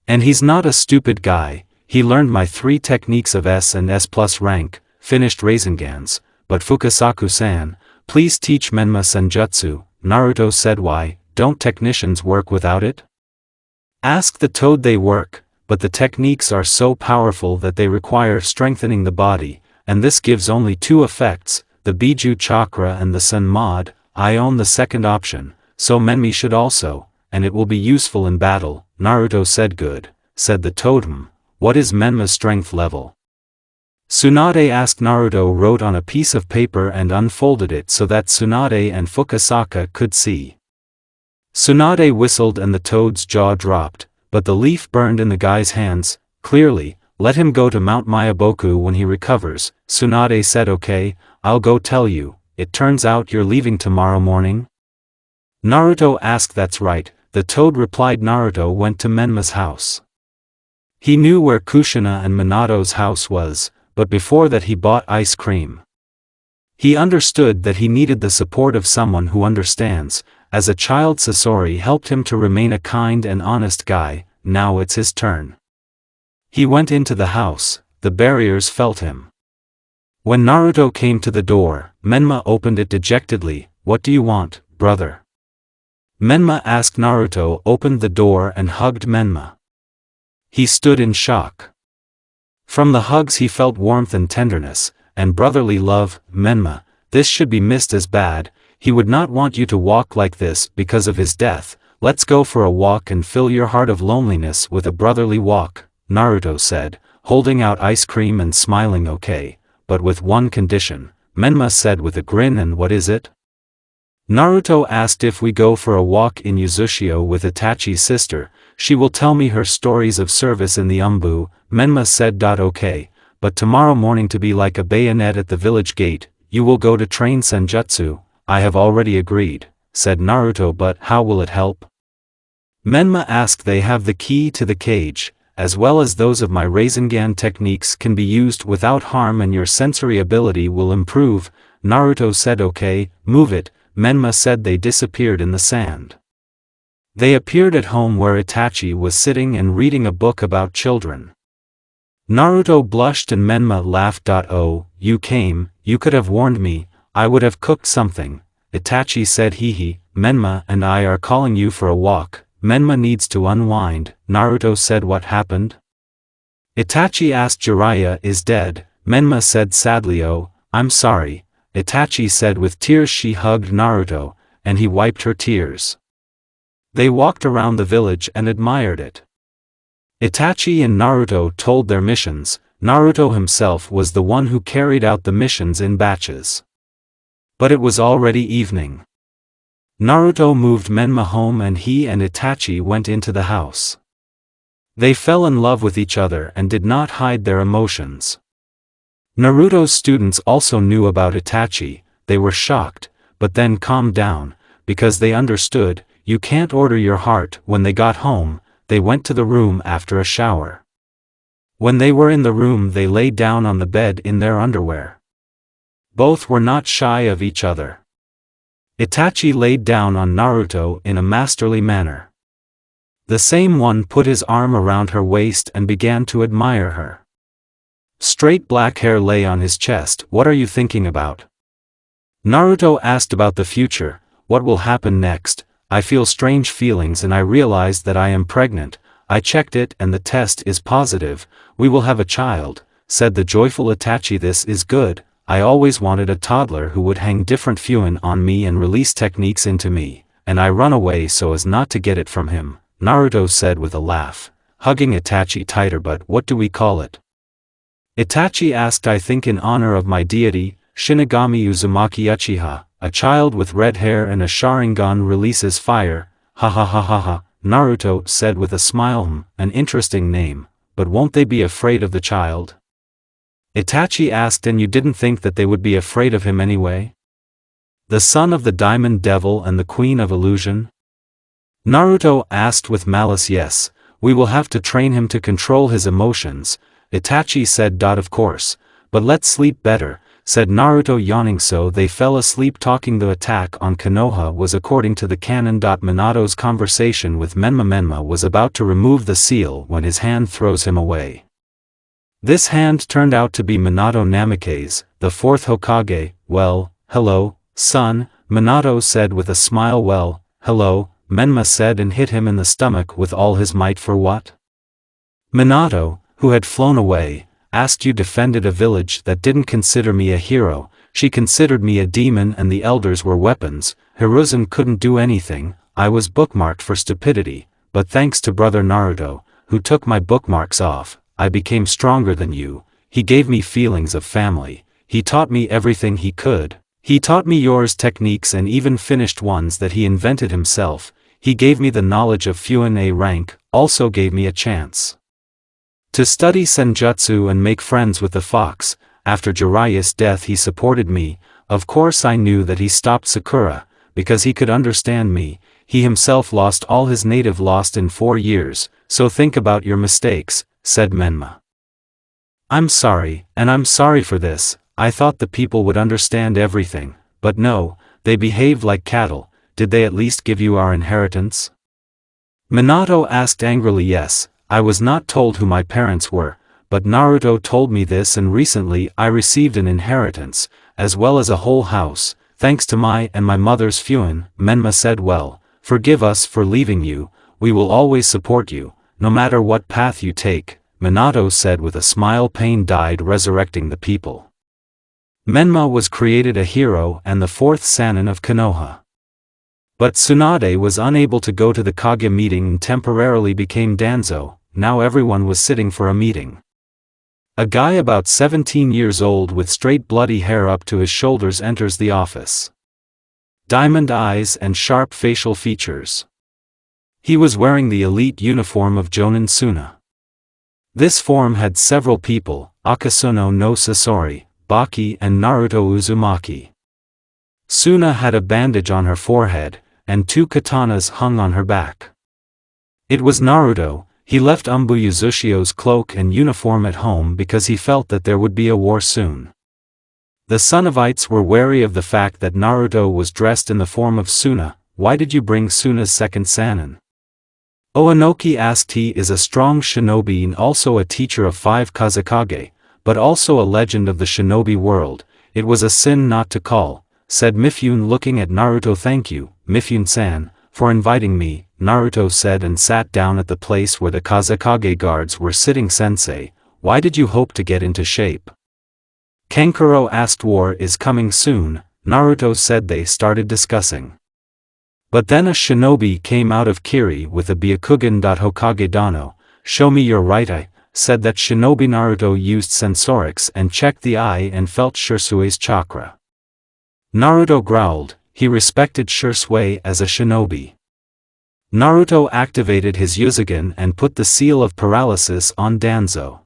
And he's not a stupid guy, he learned my 3 techniques of S and S plus rank, finished Raisengans, but Fukasaku-san, please teach Menma Senjutsu, Naruto said. Why, don't technicians work without it? Ask the Toad. They work, but the techniques are so powerful that they require strengthening the body, and this gives only 2 effects, the Biju chakra and the Sun mod. I own the second option, so Menmi should also, and it will be useful in battle. Naruto said. Good, said the totem. What is Menma's strength level? Tsunade asked. Naruto wrote on a piece of paper and unfolded it so that Tsunade and Fukasaka could see. Tsunade whistled and the toad's jaw dropped, but the leaf burned in the guy's hands. Clearly, let him go to Mount Mayaboku when he recovers. Tsunade said. Okay, I'll go tell you. It turns out you're leaving tomorrow morning? Naruto asked. That's right, the toad replied. Naruto went to Menma's house. He knew where Kushina and Minato's house was, but before that he bought ice cream. He understood that he needed the support of someone who understands. As a child, Sasori helped him to remain a kind and honest guy. Now it's his turn. He went into the house. The barriers felt him. When Naruto came to the door, Menma opened it dejectedly. What do you want, brother? Menma asked. Naruto opened the door and hugged Menma. He stood in shock. From the hugs he felt warmth and tenderness, and brotherly love. Menma, this should be missed as bad. He would not want you to walk like this because of his death. Let's go for a walk and fill your heart of loneliness with a brotherly walk, Naruto said, holding out ice cream and smiling. Okay, but with one condition, Menma said with a grin. And what is it? Naruto asked. If we go for a walk in Uzushio with Itachi's sister, she will tell me her stories of service in the Umbu. Menma said. Okay, but tomorrow morning to be like a bayonet at the village gate, you will go to train Senjutsu. I have already agreed, said Naruto. But how will it help? Menma asked. They have the key to the cage, as well as those of my Rasengan techniques can be used without harm and your sensory ability will improve. Naruto said. Okay, move it. Menma said. They disappeared in the sand. They appeared at home where Itachi was sitting and reading a book about children. Naruto blushed and Menma laughed. Oh, you came, you could have warned me, I would have cooked something. Itachi said. Hee. Menma and I are calling you for a walk. Menma needs to unwind. Naruto said. What happened? Itachi asked. Jiraiya is dead. Menma said sadly. Oh, I'm sorry, Itachi said with tears. She hugged Naruto, and he wiped her tears. They walked around the village and admired it. Itachi and Naruto told their missions. Naruto himself was the one who carried out the missions in batches. But it was already evening. Naruto moved Menma home and he and Itachi went into the house. They fell in love with each other and did not hide their emotions. Naruto's students also knew about Itachi. They were shocked, but then calmed down, because they understood, you can't order your heart. When they got home, they went to the room after a shower. When they were in the room, they lay down on the bed in their underwear. Both were not shy of each other. Itachi laid down on Naruto in a masterly manner. The same one put his arm around her waist and began to admire her. Straight black hair lay on his chest. What are you thinking about? Naruto asked. About the future, what will happen next. I feel strange feelings and I realized that I am pregnant. I checked it and the test is positive. We will have a child, said the joyful Itachi. This is good. I always wanted a toddler who would hang different fuin on me and release techniques into me, and I run away so as not to get it from him, Naruto said with a laugh, hugging Itachi tighter. But what do we call it? Itachi asked. I think in honor of my deity, Shinigami Uzumaki Uchiha, a child with red hair and a Sharingan releases fire. Ha ha ha ha ha, Naruto said with a smile. An interesting name, but won't they be afraid of the child? Itachi asked. And you didn't think that they would be afraid of him anyway? The son of the Diamond Devil and the Queen of Illusion? Naruto asked with malice. Yes, we will have to train him to control his emotions, Itachi said. Of course, but let's sleep better, said Naruto yawning. So they fell asleep talking. The attack on Konoha was according to the canon. Minato's conversation with Menma. Menma was about to remove the seal when his hand throws him away. This hand turned out to be Minato Namikaze, the fourth Hokage. Well, hello, son, Minato said with a smile. Well, hello, Menma said and hit him in the stomach with all his might. For what? Minato, who had flown away, asked you defended a village that didn't consider me a hero, she considered me a demon and the elders were weapons, Hiruzen couldn't do anything, I was bookmarked for stupidity, but thanks to brother Naruto, who took my bookmarks off, I became stronger than you, he gave me feelings of family, he taught me everything he could, he taught me yours techniques and even finished ones that he invented himself, he gave me the knowledge of Fuin A rank, also gave me a chance to study senjutsu and make friends with the fox. After Jiraiya's death he supported me, of course I knew that he stopped Sakura, because he could understand me, he himself lost all his native lost in 4 years, so think about your mistakes, said Menma. I'm sorry, and I'm sorry for this, I thought the people would understand everything, but no, they behaved like cattle, did they at least give you our inheritance? Minato asked angrily. Yes, I was not told who my parents were, but Naruto told me this and recently I received an inheritance, as well as a whole house, thanks to my and my mother's Fuin, Menma said. Well, forgive us for leaving you, we will always support you, no matter what path you take, Minato said with a smile. Pain died resurrecting the people. Menma was created a hero and the 4th Sannin of Konoha. But Tsunade was unable to go to the Kage meeting and temporarily became Danzo, now everyone was sitting for a meeting. A guy about 17 years old with straight bloody hair up to his shoulders enters the office. Diamond eyes and sharp facial features. He was wearing the elite uniform of Jonin Suna. This form had several people, Akasuno no Sasori, Baki and Naruto Uzumaki. Suna had a bandage on her forehead, and 2 katanas hung on her back. It was Naruto. He left Umbu Yuzushio's cloak and uniform at home because he felt that there would be a war soon. The Sunavites were wary of the fact that Naruto was dressed in the form of Suna. Why did you bring Suna's 2nd Sannin? Oanoki asked. He is a strong shinobi and also a teacher of 5 Kazekage, but also a legend of the shinobi world. It was a sin not to call, said Mifune looking at Naruto. Thank you, Mifune-san, for inviting me, Naruto said and sat down at the place where the Kazekage guards were sitting. Sensei, why did you hope to get into shape? Kankuro asked. War is coming soon, Naruto said. They started discussing. But then a shinobi came out of Kiri with a Byakugan. Hokage Dano, show me your right eye, said that shinobi. Naruto used sensorics and checked the eye and felt Shursui's chakra. Naruto growled, he respected Shursui as a shinobi. Naruto activated his Yuzugan and put the seal of paralysis on Danzo.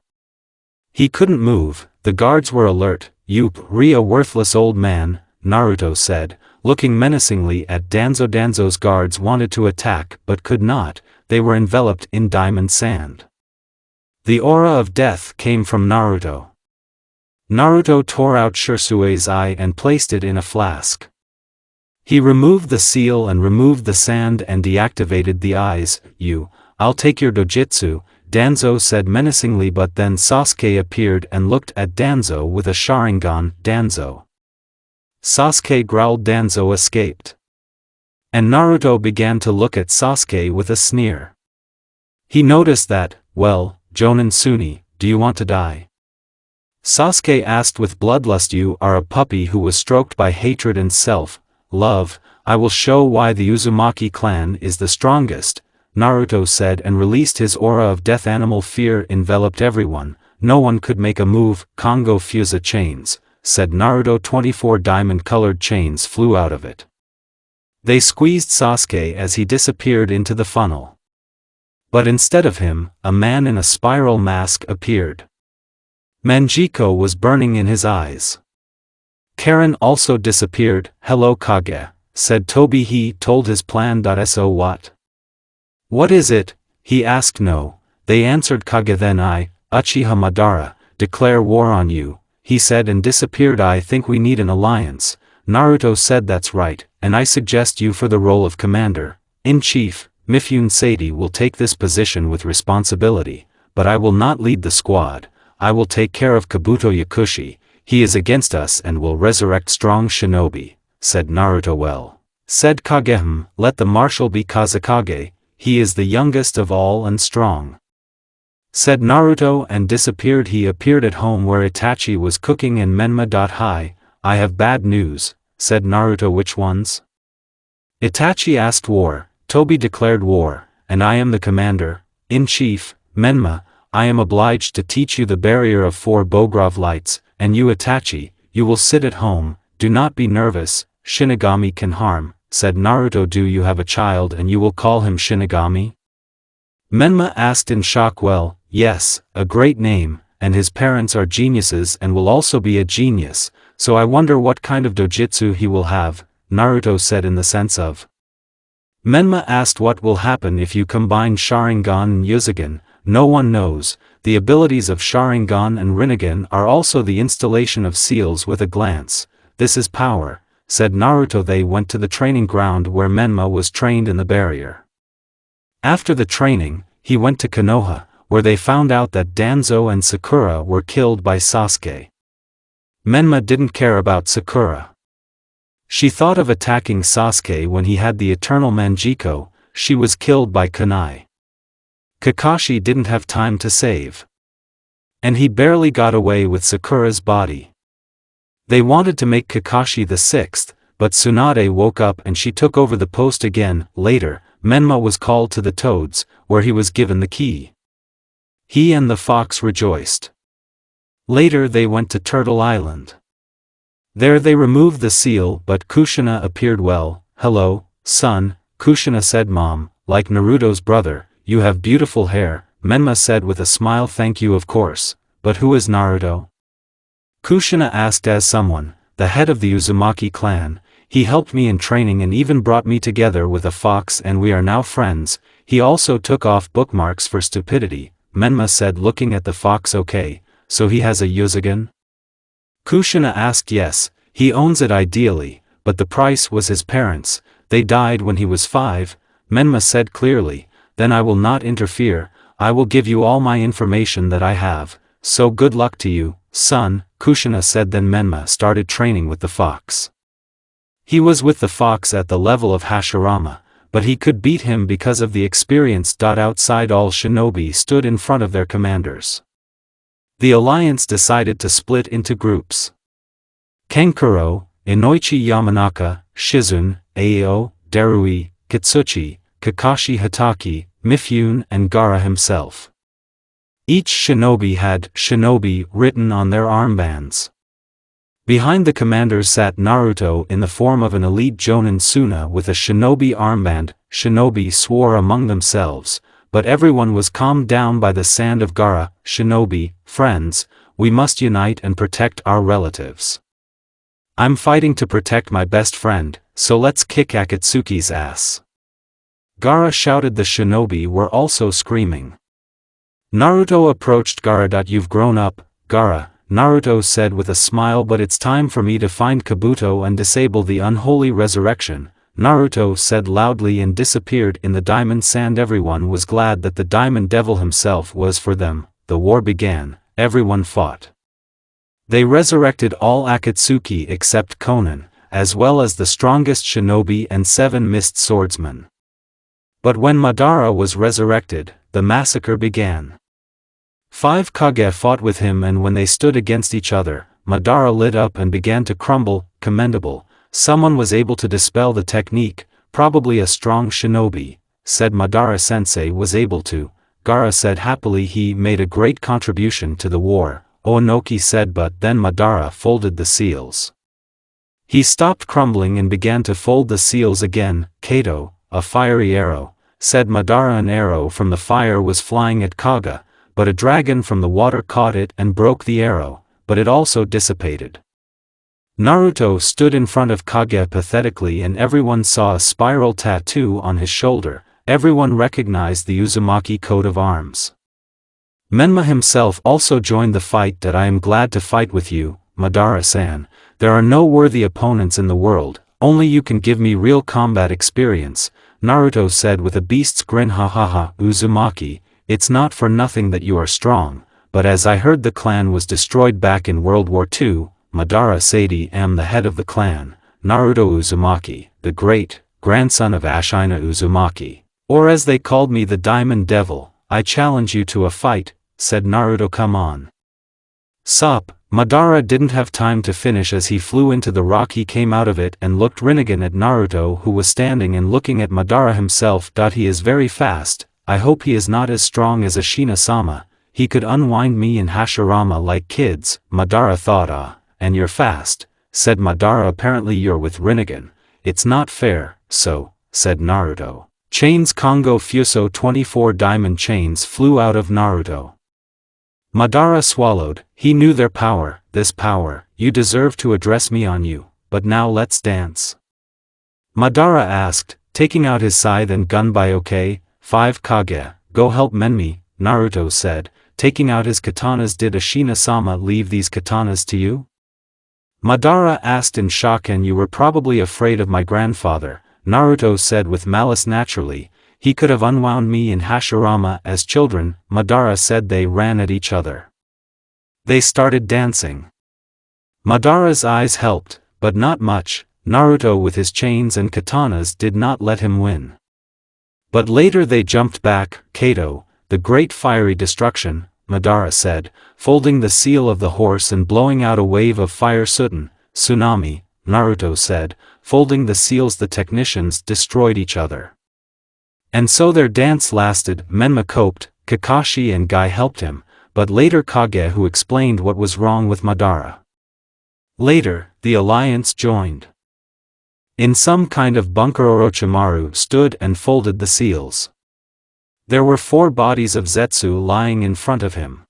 He couldn't move, the guards were alert. Youp, a worthless old man, Naruto said, looking menacingly at Danzo. Danzo's guards wanted to attack but could not, they were enveloped in diamond sand. The aura of death came from Naruto. Naruto tore out Shursui's eye and placed it in a flask. He removed the seal and removed the sand and deactivated the eyes. I'll take your dojutsu, Danzo said menacingly, but then Sasuke appeared and looked at Danzo with a Sharingan. Danzo. Sasuke growled. Danzo escaped. And Naruto began to look at Sasuke with a sneer. He noticed that, well, Jonin Suni, do you want to die? Sasuke asked with bloodlust. You are a puppy who was stroked by hatred and self-love, I will show why the Uzumaki clan is the strongest, Naruto said and released his aura of death. Animal fear enveloped everyone, no one could make a move. Kongo Fusa chains, said Naruto. 24 diamond-colored chains flew out of it. They squeezed Sasuke as he disappeared into the funnel. But instead of him, a man in a spiral mask appeared. Manjiko was burning in his eyes. Karen also disappeared. Hello Kage, said Tobi. He told his plan. So what? What is it? He asked. No, they answered. Kage. Then I, Uchiha Madara, declare war on you, he said and disappeared. I think we need an alliance, Naruto said. That's right, and I suggest you for the role of commander-in-chief. Mifune Sato will take this position with responsibility, but I will not lead the squad. I will take care of Kabuto Yakushi, he is against us and will resurrect strong shinobi, said Naruto. Well, said Kage. Let the marshal be Kazekage, he is the youngest of all and strong. said Naruto and disappeared. He appeared at home where Itachi was cooking and Menma. Hi, I have bad news, said Naruto. Which ones? Itachi asked. War. Toby declared war, and I am the commander-in-chief, Menma. I am obliged to teach you the barrier of 4 Bogrov lights, and you Itachi, you will sit at home, do not be nervous, Shinigami can harm, said Naruto. Do you have a child and you will call him Shinigami? Menma asked in shock. Well, yes, a great name, and his parents are geniuses and will also be a genius, so I wonder what kind of dojutsu he will have, Naruto said in the sense of. Menma asked what will happen if you combine Sharingan and Yuzugan. No one knows. The abilities of Sharingan and Rinnegan are also the installation of seals with a glance. This is power, said Naruto. They went to the training ground where Menma was trained in the barrier. After the training, he went to Konoha, where they found out that Danzo and Sakura were killed by Sasuke. Menma didn't care about Sakura. She thought of attacking Sasuke when he had the eternal Manjiko. She was killed by kunai. Kakashi didn't have time to save. And he barely got away with Sakura's body. They wanted to make Kakashi the 6th, but Tsunade woke up and she took over the post again. Later, Menma was called to the Toads, where he was given the key. He and the fox rejoiced. Later they went to Turtle Island. There they removed the seal, but Kushina appeared. Well, hello, son, Kushina said. Mom, like Naruto's brother, you have beautiful hair, Menma said with a smile. Thank you, of course, but who is Naruto? Kushina asked. As someone, the head of the Uzumaki clan, he helped me in training and even brought me together with a fox and we are now friends. He also took off bookmarks for stupidity, Menma said looking at the fox. Okay, so he has a Yuzugan? Kushina asked. Yes, he owns it ideally, but the price was his parents, they died when he was 5, Menma said clearly. Then I will not interfere, I will give you all my information that I have, so good luck to you, son, Kushina said. Then Menma started training with the fox. He was with the fox at the level of Hashirama, but he could beat him because of the experience. Outside all shinobi stood in front of their commanders. The alliance decided to split into groups. Kenkuro, Inoichi Yamanaka, Shizun, Aio, Darui, Kitsuchi, Kakashi Hatake, Mifune and Gaara himself. Each shinobi had shinobi written on their armbands. Behind the commanders sat Naruto in the form of an elite jonin Suna with a shinobi armband. Shinobi swore among themselves, but everyone was calmed down by the sand of Gaara. Shinobi, friends, we must unite and protect our relatives. I'm fighting to protect my best friend, so let's kick Akatsuki's ass. Gaara shouted. The shinobi were also screaming. Naruto approached Gaara. You've grown up, Gaara, Naruto said with a smile. But it's time for me to find Kabuto and disable the unholy resurrection, Naruto said loudly and disappeared in the diamond sand. Everyone was glad that the Diamond Devil himself was for them. The war began, everyone fought. They resurrected all Akatsuki except Konan, as well as the strongest shinobi and 7 mist swordsmen. But when Madara was resurrected, the massacre began. 5 Kage fought with him, and when they stood against each other, Madara lit up and began to crumble. Commendable, someone was able to dispel the technique, probably a strong shinobi, said Madara-sensei was able to. Gaara said happily he made a great contribution to the war, Onoki said. But then Madara folded the seals. He stopped crumbling and began to fold the seals again. Kato, a fiery arrow, said Madara. An arrow from the fire was flying at Kaga, but a dragon from the water caught it and broke the arrow, but it also dissipated. Naruto stood in front of Kage pathetically and everyone saw a spiral tattoo on his shoulder. Everyone recognized the Uzumaki coat of arms. Menma himself also joined the fight. I am glad to fight with you, Madara-san. There are no worthy opponents in the world, only you can give me real combat experience, Naruto said with a beast's grin. Ha ha ha, Uzumaki, it's not for nothing that you are strong, but as I heard the clan was destroyed back in World War II, Madara Sadie am the head of the clan, Naruto Uzumaki, the great grandson of Ashina Uzumaki, or as they called me the Diamond Devil. I challenge you to a fight, said Naruto. Come on. Sup? Madara didn't have time to finish as he flew into the rock. He came out of it and looked Rinnegan at Naruto, who was standing and looking at Madara himself. He is very fast. I hope he is not as strong as Ashina-sama. He could unwind me and Hashirama like kids, Madara thought. And you're fast, said Madara. Apparently you're with Rinnegan. It's not fair, so, said Naruto. Chains Kongo Fuso 24 diamond chains flew out of Naruto. Madara swallowed. He knew their power, this power. You deserve to address me on you, but now let's dance. Madara asked, taking out his scythe and gun. By okay, 5 Kage, go help Menmi, Naruto said, taking out his katanas. Did Ashina-sama leave these katanas to you? Madara asked in shock. And you were probably afraid of my grandfather, Naruto said with malice. Naturally, he could have unwound me and Hashirama as children, Madara said. They ran at each other. They started dancing. Madara's eyes helped, but not much. Naruto with his chains and katanas did not let him win. But later they jumped back. Kato, the great fiery destruction, Madara said, folding the seal of the horse and blowing out a wave of fire. Suten, tsunami, Naruto said, folding the seals. The technicians destroyed each other. And so their dance lasted. Menma coped, Kakashi and Guy helped him, but later Kage who explained what was wrong with Madara. Later, the alliance joined. In some kind of bunker Orochimaru stood and folded the seals. There were 4 bodies of Zetsu lying in front of him.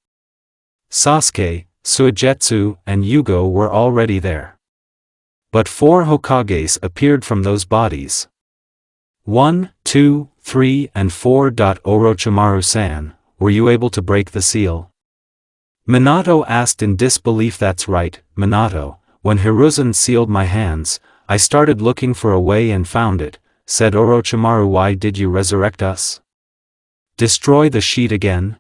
Sasuke, Suigetsu, and Yugo were already there. But 4 Hokages appeared from those bodies. 1, 2, 3, and 4. Orochimaru-san, were you able to break the seal? Minato asked in disbelief. That's right, Minato, when Hiruzen sealed my hands, I started looking for a way and found it, said Orochimaru. Why did you resurrect us? Destroy the sheet again?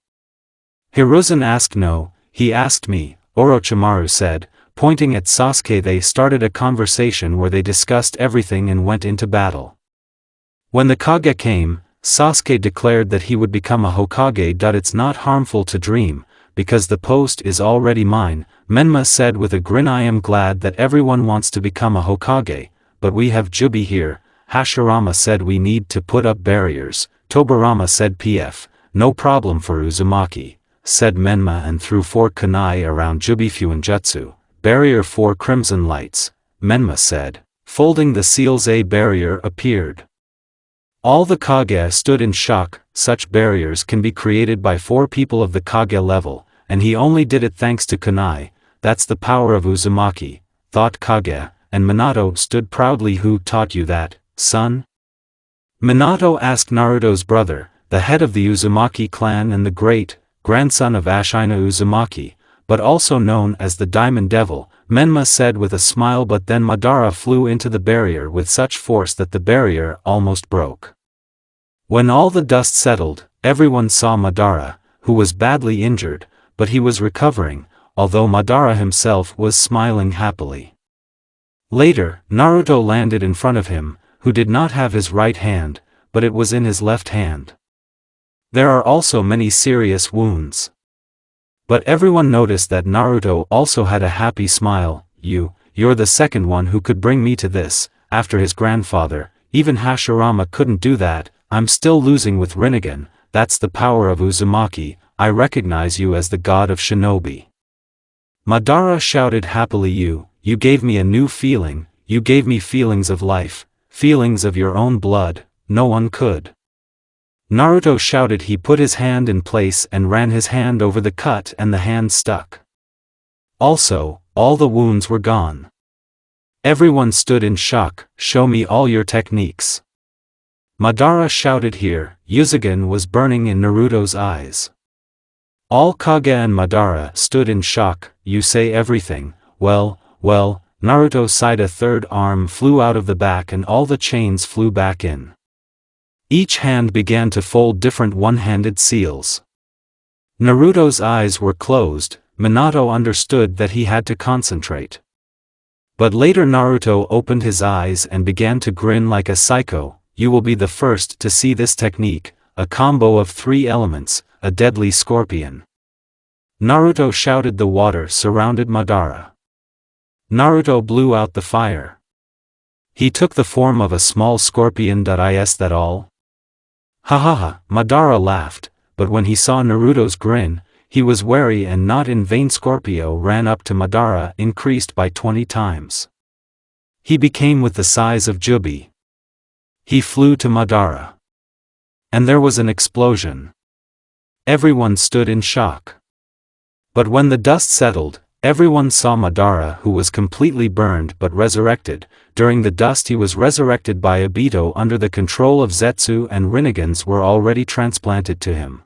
Hiruzen asked. No, he asked me, Orochimaru said, pointing at Sasuke. They started a conversation where they discussed everything and went into battle. When the Kage came, Sasuke declared that he would become a Hokage. It's not harmful to dream, because the post is already mine, Menma said with a grin. I am glad that everyone wants to become a Hokage, but we have Jubi here, Hashirama said. We need to put up barriers, Tobirama said. PF, no problem for Uzumaki, said Menma and threw 4 kunai around Jubi Fuinjutsu, barrier 4 crimson lights, Menma said, folding the seals. A barrier appeared. All the Kage stood in shock. Such barriers can be created by 4 people of the Kage level, and he only did it thanks to kunai. That's the power of Uzumaki, thought Kage, and Minato stood proudly. Who taught you that, son? Minato asked Naruto's brother, the head of the Uzumaki clan and the great-grandson of Ashina Uzumaki, but also known as the Diamond Devil, Menma said with a smile. But then Madara flew into the barrier with such force that the barrier almost broke. When all the dust settled, everyone saw Madara, who was badly injured, but he was recovering, although Madara himself was smiling happily. Later, Naruto landed in front of him, who did not have his right hand, but it was in his left hand. There are also many serious wounds. But everyone noticed that Naruto also had a happy smile. You're the second one who could bring me to this, after his grandfather. Even Hashirama couldn't do that. I'm still losing with Rinnegan. That's the power of Uzumaki. I recognize you as the god of shinobi. Madara shouted happily. You gave me a new feeling. You gave me feelings of life, feelings of your own blood. No one could. Naruto shouted. He put his hand in place and ran his hand over the cut and the hand stuck. Also, all the wounds were gone. Everyone stood in shock. Show me all your techniques. Madara shouted. Here, Yuzugan was burning in Naruto's eyes. All Kage and Madara stood in shock. You say everything. Well, Naruto sighed. A third arm flew out of the back and all the chains flew back in. Each hand began to fold different one-handed seals. Naruto's eyes were closed. Minato understood that he had to concentrate. But later Naruto opened his eyes and began to grin like a psycho. You will be the first to see this technique, a combo of 3 elements, a deadly scorpion. Naruto shouted. The water surrounded Madara. Naruto blew out the fire. He took the form of a small scorpion. Is that all? Ha ha ha, Madara laughed, but when he saw Naruto's grin, he was wary and not in vain. Scorpio ran up to Madara, increased by 20 times. He became with the size of Jubi. He flew to Madara. And there was an explosion. Everyone stood in shock. But when the dust settled, everyone saw Madara, who was completely burned but resurrected. During the dust he was resurrected by Obito under the control of Zetsu, and Rinnegan's were already transplanted to him.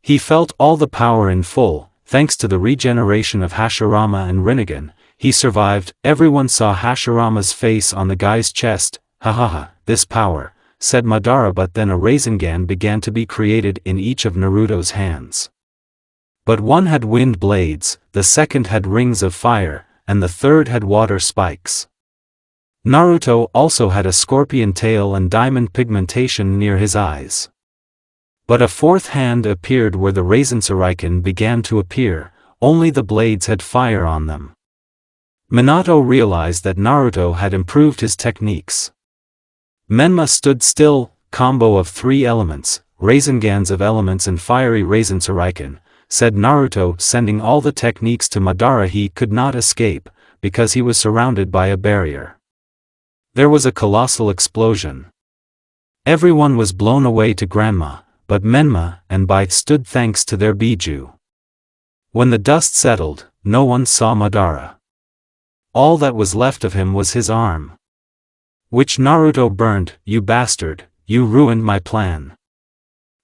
He felt all the power in full. Thanks to the regeneration of Hashirama and Rinnegan, he survived. Everyone saw Hashirama's face on the guy's chest. Ha ha ha, this power, said Madara. But then a Rasengan began to be created in each of Naruto's hands. But one had wind blades, the second had rings of fire, and the third had water spikes. Naruto also had a scorpion tail and diamond pigmentation near his eyes. But a fourth hand appeared where the Rasengan began to appear, only the blades had fire on them. Minato realized that Naruto had improved his techniques. Menma stood still, combo of 3 elements, Rasengans of elements and fiery Rasengan, said Naruto, sending all the techniques to Madara. He could not escape, because he was surrounded by a barrier. There was a colossal explosion. Everyone was blown away to Grandma, but Menma and Bai stood thanks to their Biju. When the dust settled, no one saw Madara. All that was left of him was his arm, which Naruto burned. You bastard, you ruined my plan.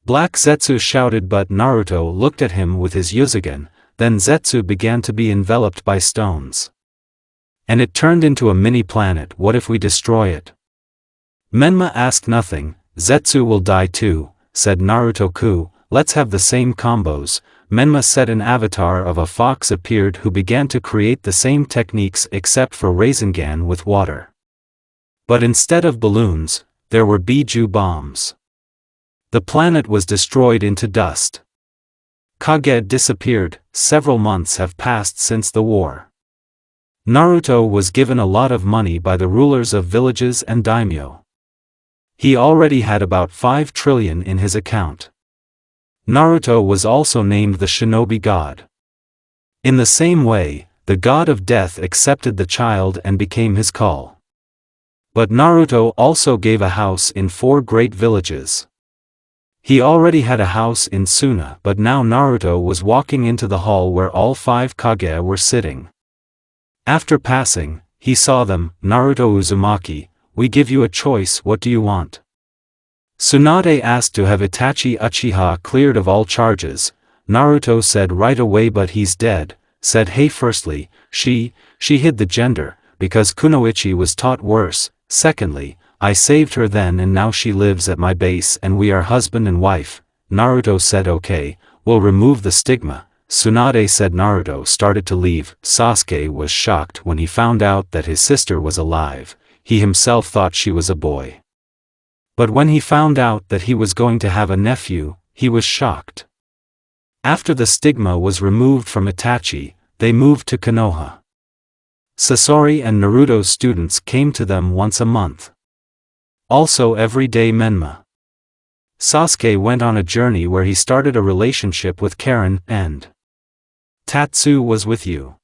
Black Zetsu shouted, but Naruto looked at him with his Yuzugen. Then Zetsu began to be enveloped by stones. And it turned into a mini-planet. What if we destroy it? Menma asked. Nothing, Zetsu will die too, said Naruto. Let's have the same combos. Menma said. An avatar of a fox appeared who began to create the same techniques except for Rasengan with water. But instead of balloons, there were Biju bombs. The planet was destroyed into dust. Kage disappeared. Several months have passed since the war. Naruto was given a lot of money by the rulers of villages and daimyo. He already had about 5 trillion in his account. Naruto was also named the Shinobi God. In the same way, the god of death accepted the child and became his call. But Naruto also gave a house in 4 great villages. He already had a house in Suna, but now Naruto was walking into the hall where all 5 Kage were sitting. After passing, he saw them. Naruto Uzumaki, we give you a choice. What do you want? Tsunade asked to have Itachi Uchiha cleared of all charges. Naruto said right away, but he's dead. Said hey, firstly, she hid the gender, because Kunoichi was taught worse. Secondly, I saved her then and now she lives at my base and we are husband and wife. Naruto said okay, we'll remove the stigma. Tsunade said. Naruto started to leave. Sasuke was shocked when he found out that his sister was alive. He himself thought she was a boy. But when he found out that he was going to have a nephew, he was shocked. After the stigma was removed from Itachi, they moved to Konoha. Sasori and Naruto's students came to them once a month. Also every day. Menma. Sasuke went on a journey where he started a relationship with Karen, and Tatsu was with you.